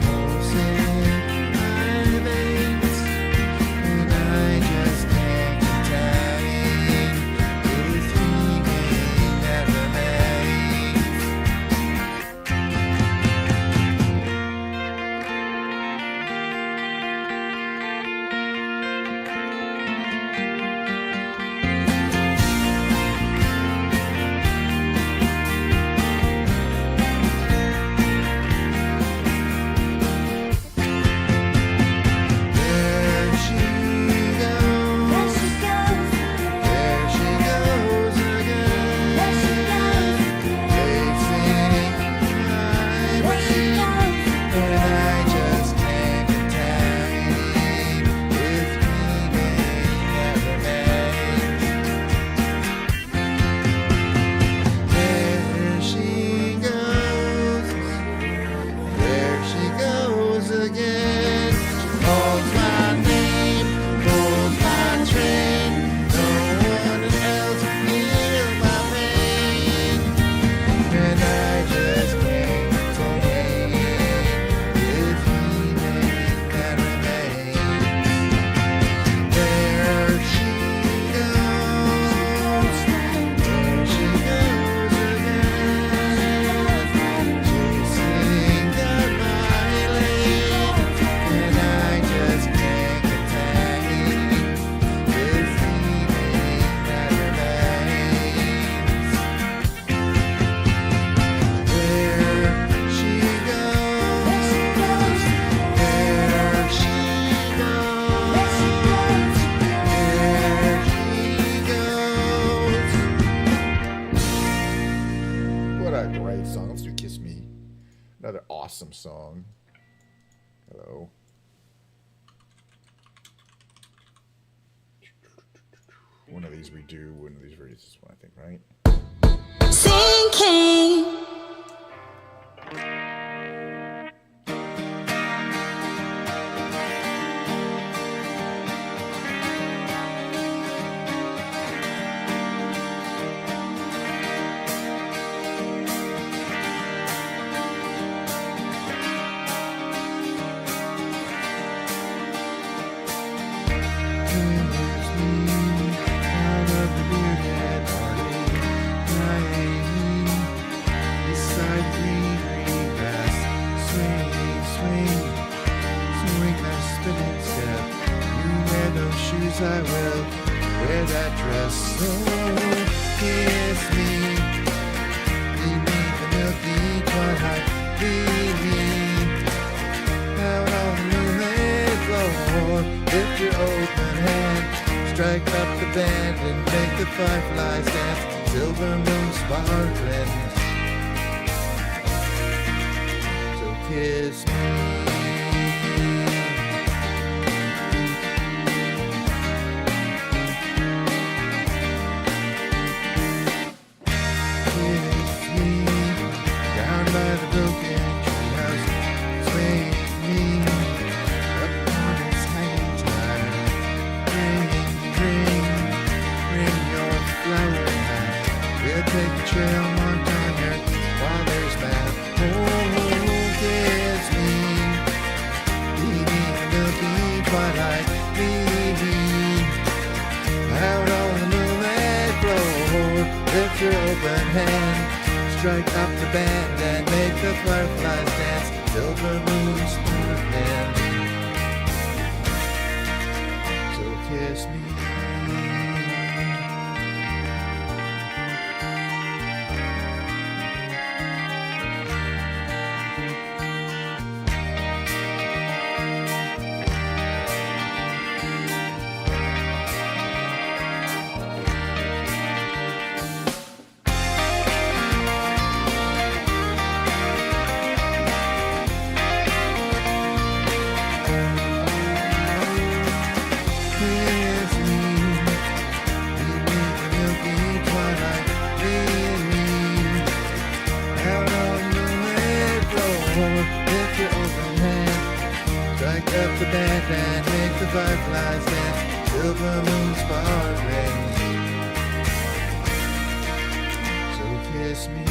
Pulsing my veins, and I just can't contain this feeling that remains. There she goes. There she goes again. Facing my brain, and I just can't contain this feeling that remains. There she goes. There she goes again. She calls my name, pulls my train. No one else can heal my pain, and I just can't contain this feeling that remains. There she goes. There she goes again. Chasing down my lane, and I just can't contain this feeling that remains. There she goes. There she goes. There she goes. What a great song. Let's do Kiss Me. Another awesome song. Hello. One of these we do, one of these versions is one, I think, right? Sinking. Here's me out of the bearded party, lying beside green grass. Swing, swing, swing that spinning step. You wear those shoes, I will wear that dress. So kiss me, beneath the milky twilight, leave me out on the moonlit floor. Lift your open hand, strike up the band, and make the fireflies dance. Silver moon sparkling. So kiss me. Kiss me down by the broken treehouse. Sway me up on its hanging tire. Ring your flower hat. We'll take the trail marked on your father's map. Oh, kiss me open hand. Strike up the band and make the fireflies dance. Silver moon sparkling. So kiss me. Up the band and make the fireflies dance. Silver moon sparkling. So kiss me.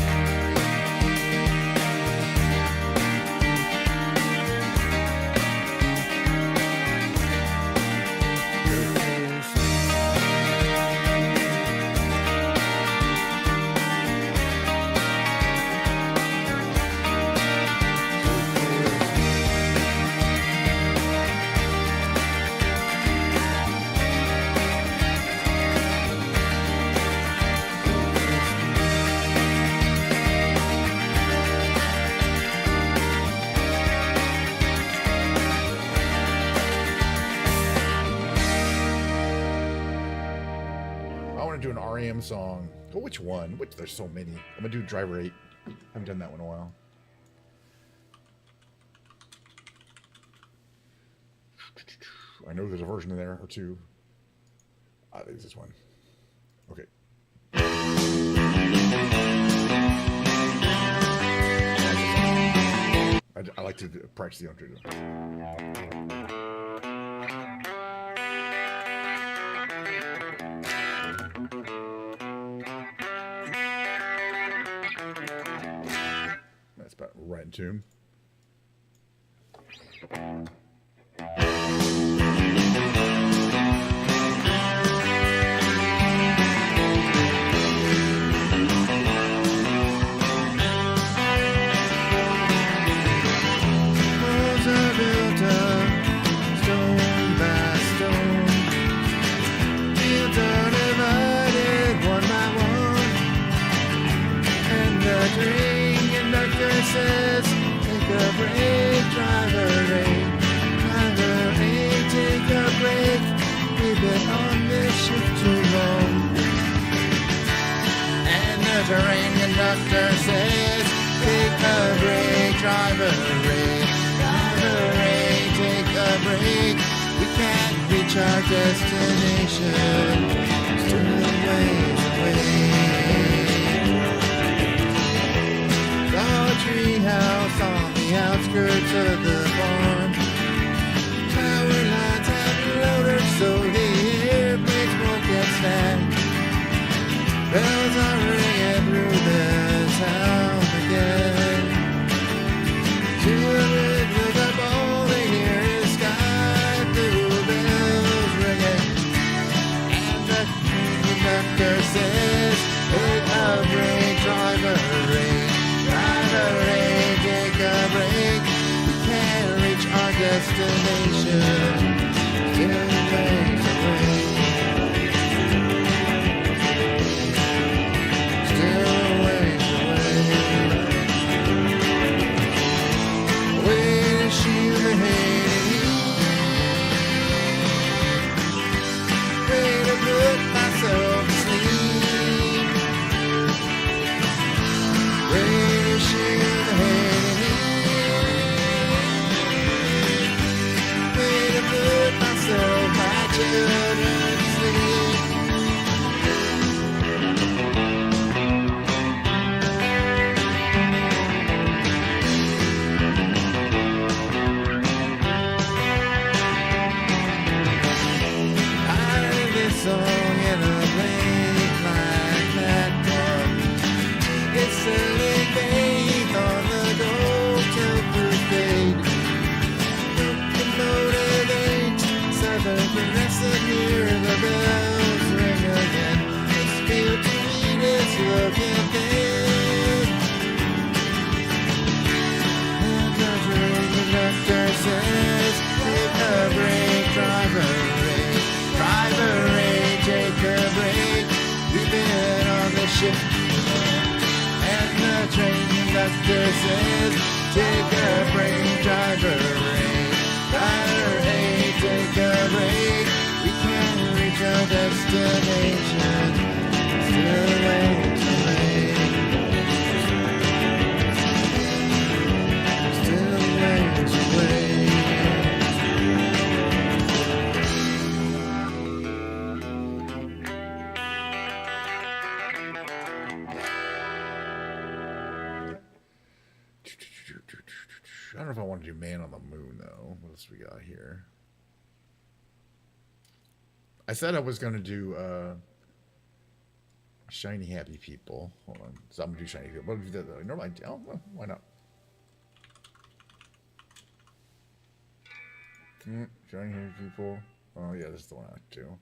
Do an REM song. Oh, which one? There's so many. I'm gonna do Driver 8. Haven't done that one in a while. I know there's a version in there or two. I think it's this one. Okay. I like to practice the outro. That's about right in tune. Says, take a break, driver 8, driver 8, take a break, we've been on this ship too long. And the terrain conductor says, take a break, driver 8, driver 8, take a break, we can't reach our destination, still ways away. Treehouse on the outskirts of the farm. Power lines have loaded so the airplanes won't get snagged. Bells are ringing through the town again. Children look up, all they hear is sky blue bells ringing. And the conductor says, take a break, driver 8. Take a break, we can't reach our destination, still ways away, still ways away, way to shield the hate, way to put myself to sleep, way to shield the hate. broken thing. And the train conductor says, take a break, driver rate. Driver rate, take a break. We've been on the ship. And the train conductor says, take a break, driver rate. Driver rate, take a break. We can't reach our destination. Still ways away. Still ways away. I don't know if I want to do Man on the Moon, though. What else we got here? I said I was going to do Shiny Happy People. Hold on. So I'm going to do Shiny People. What if that, though? Normally, oh, well, why not? Shiny Happy People. Oh, yeah, this is the one I like to do.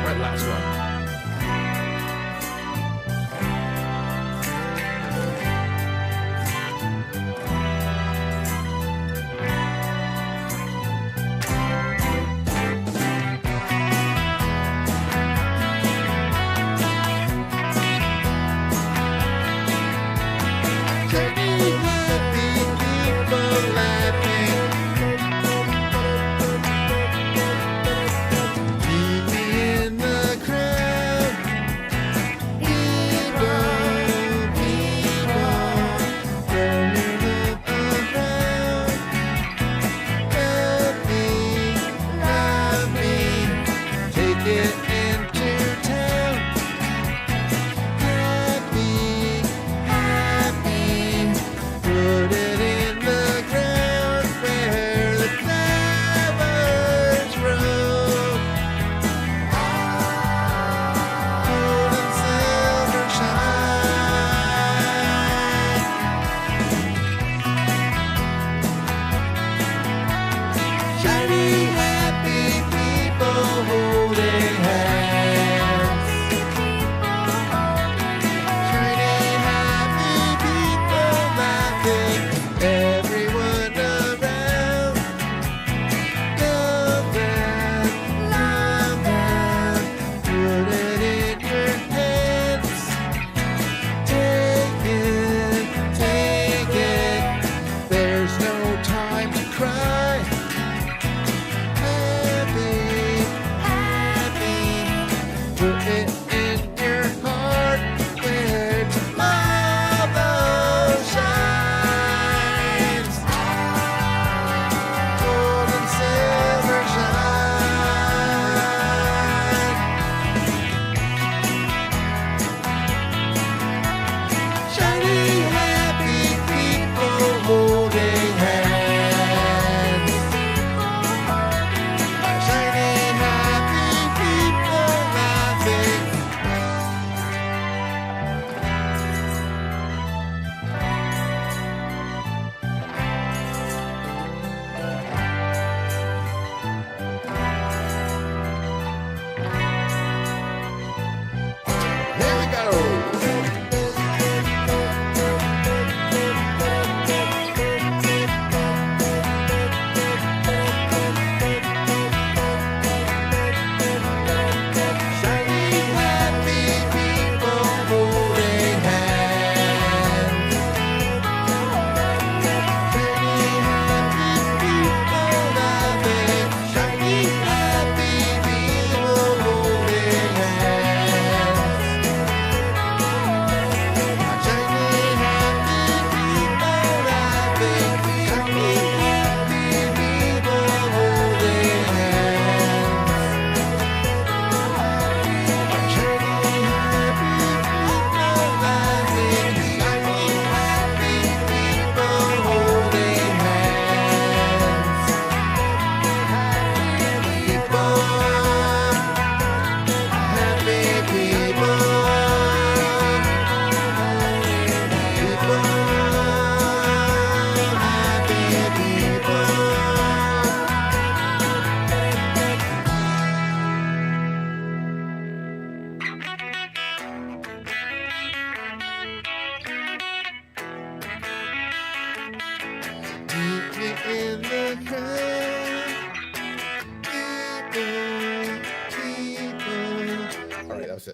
Right, last one.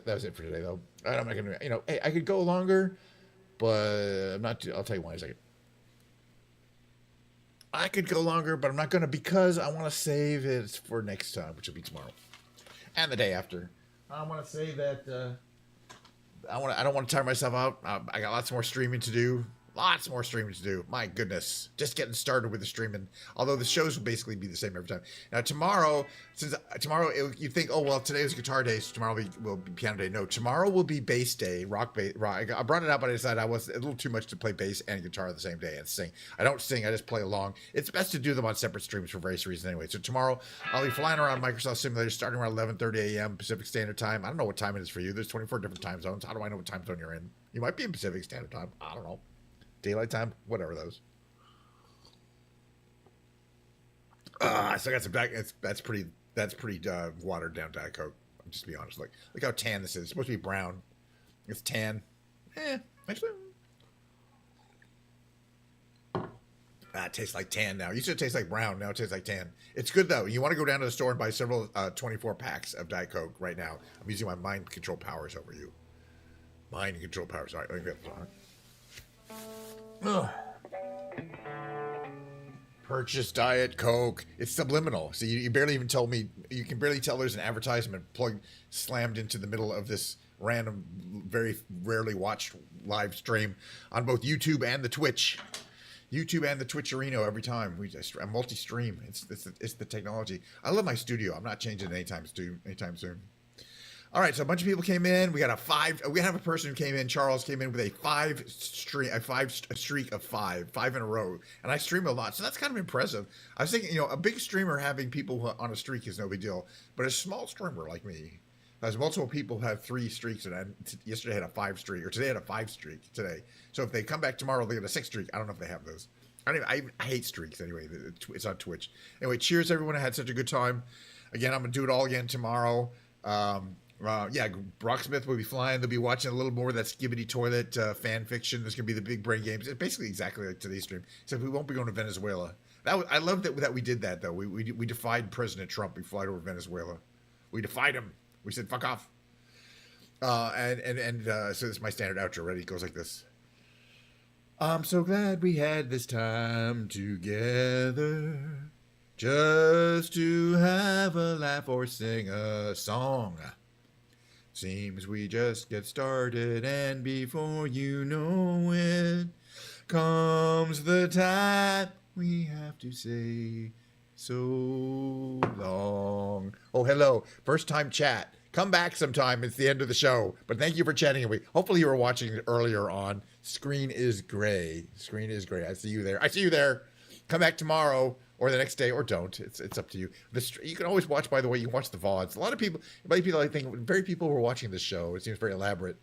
was it for today, though. I'm not gonna, hey, I could go longer, but I'm not. I'll tell you why in a second. I could go longer, but I'm not gonna because I want to save it for next time, which will be tomorrow and the day after. I want to say that I don't want to tire myself out. I got lots more streaming to do. Lots more streaming to do. My goodness. Just getting started with the streaming. Although the shows will basically be the same every time. Now, tomorrow, you think, oh, well, today was guitar day, so tomorrow will be piano day. No, tomorrow will be bass day, rock. I brought it up, but I decided I was a little too much to play bass and guitar the same day and sing. I don't sing, I just play along. It's best to do them on separate streams for various reasons anyway. So tomorrow, I'll be flying around Microsoft Simulator starting around 11:30 a.m. Pacific Standard Time. I don't know what time it is for you. There's 24 different time zones. How do I know what time zone you're in? You might be in Pacific Standard Time. I don't know. Daylight time, whatever those. So I got some that's pretty watered down Diet Coke. I'm just be honest. Look how tan this is. It's supposed to be brown. It's tan. Actually. It tastes like tan now. It used to taste like brown. Now it tastes like tan. It's good though. You want to go down to the store and buy several 24 packs of Diet Coke right now. I'm using my mind control powers over you. Mind control powers. All right, let me get this on. Ugh. Purchase Diet Coke. It's subliminal. See, you barely even told me. You can barely tell there's an advertisement slammed into the middle of this random, very rarely watched live stream on both YouTube and the Twitch. YouTube and the Twitcherino every time. I multi-stream. It's the technology. I love my studio. I'm not changing it anytime soon. All right, so a bunch of people came in. We have a person who came in. Charles came in with a streak of five in a row, and I stream a lot, so that's kind of impressive. I was thinking, a big streamer having people on a streak is no big deal, but a small streamer like me, as multiple people have 3 streaks, and yesterday had a 5 streak, or today had a 5 streak today. So if they come back tomorrow, they get a 6 streak. I don't know if they have those. I hate streaks anyway. It's on Twitch. Anyway, cheers everyone. I had such a good time. Again, I'm gonna do it all again tomorrow. Brocksmith will be flying. They'll be watching a little more of that Skibbity Toilet fan fiction. There's going to be the big brain games. It's basically exactly like today's stream, except we won't be going to Venezuela. I love that we did that, though. We defied President Trump. We flied over Venezuela. We defied him. We said, fuck off. So this is my standard outro. Ready? It goes like this. I'm so glad we had this time together. Just to have a laugh or sing a song. Seems we just get started, and before you know it, comes the time we have to say so long. Oh, hello. First time chat. Come back sometime. It's the end of the show. But thank you for chatting with me. Hopefully you were watching it earlier on. Screen is gray. I see you there. Come back tomorrow or the next day, or don't. It's up to you. You can always watch, by the way, you can watch the VODs. A lot of people, I think, very people who are watching this show. It seems very elaborate.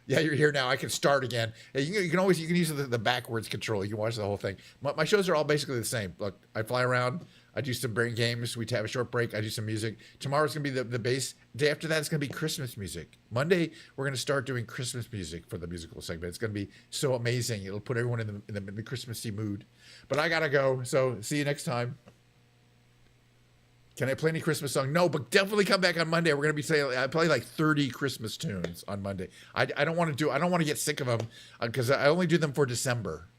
Yeah, you're here now. I can start again. You can use the backwards control. You can watch the whole thing. My shows are all basically the same. Look, I fly around. I do some brain games. We have a short break. I do some music. Tomorrow's going to be the bass. Day after that, it's going to be Christmas music. Monday, we're going to start doing Christmas music for the musical segment. It's going to be so amazing. It'll put everyone in the Christmassy mood. But I got to go. So see you next time. Can I play any Christmas song? No, but definitely come back on Monday. We're going to be saying, I play like 30 Christmas tunes on Monday. I don't want to get sick of them because I only do them for December.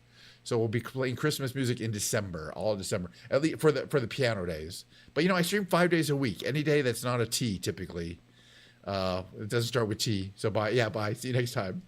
So we'll be playing Christmas music in December, all of December, at least for the piano days. But I stream 5 days a week. Any day that's not a T, typically. It doesn't start with T. So bye. See you next time.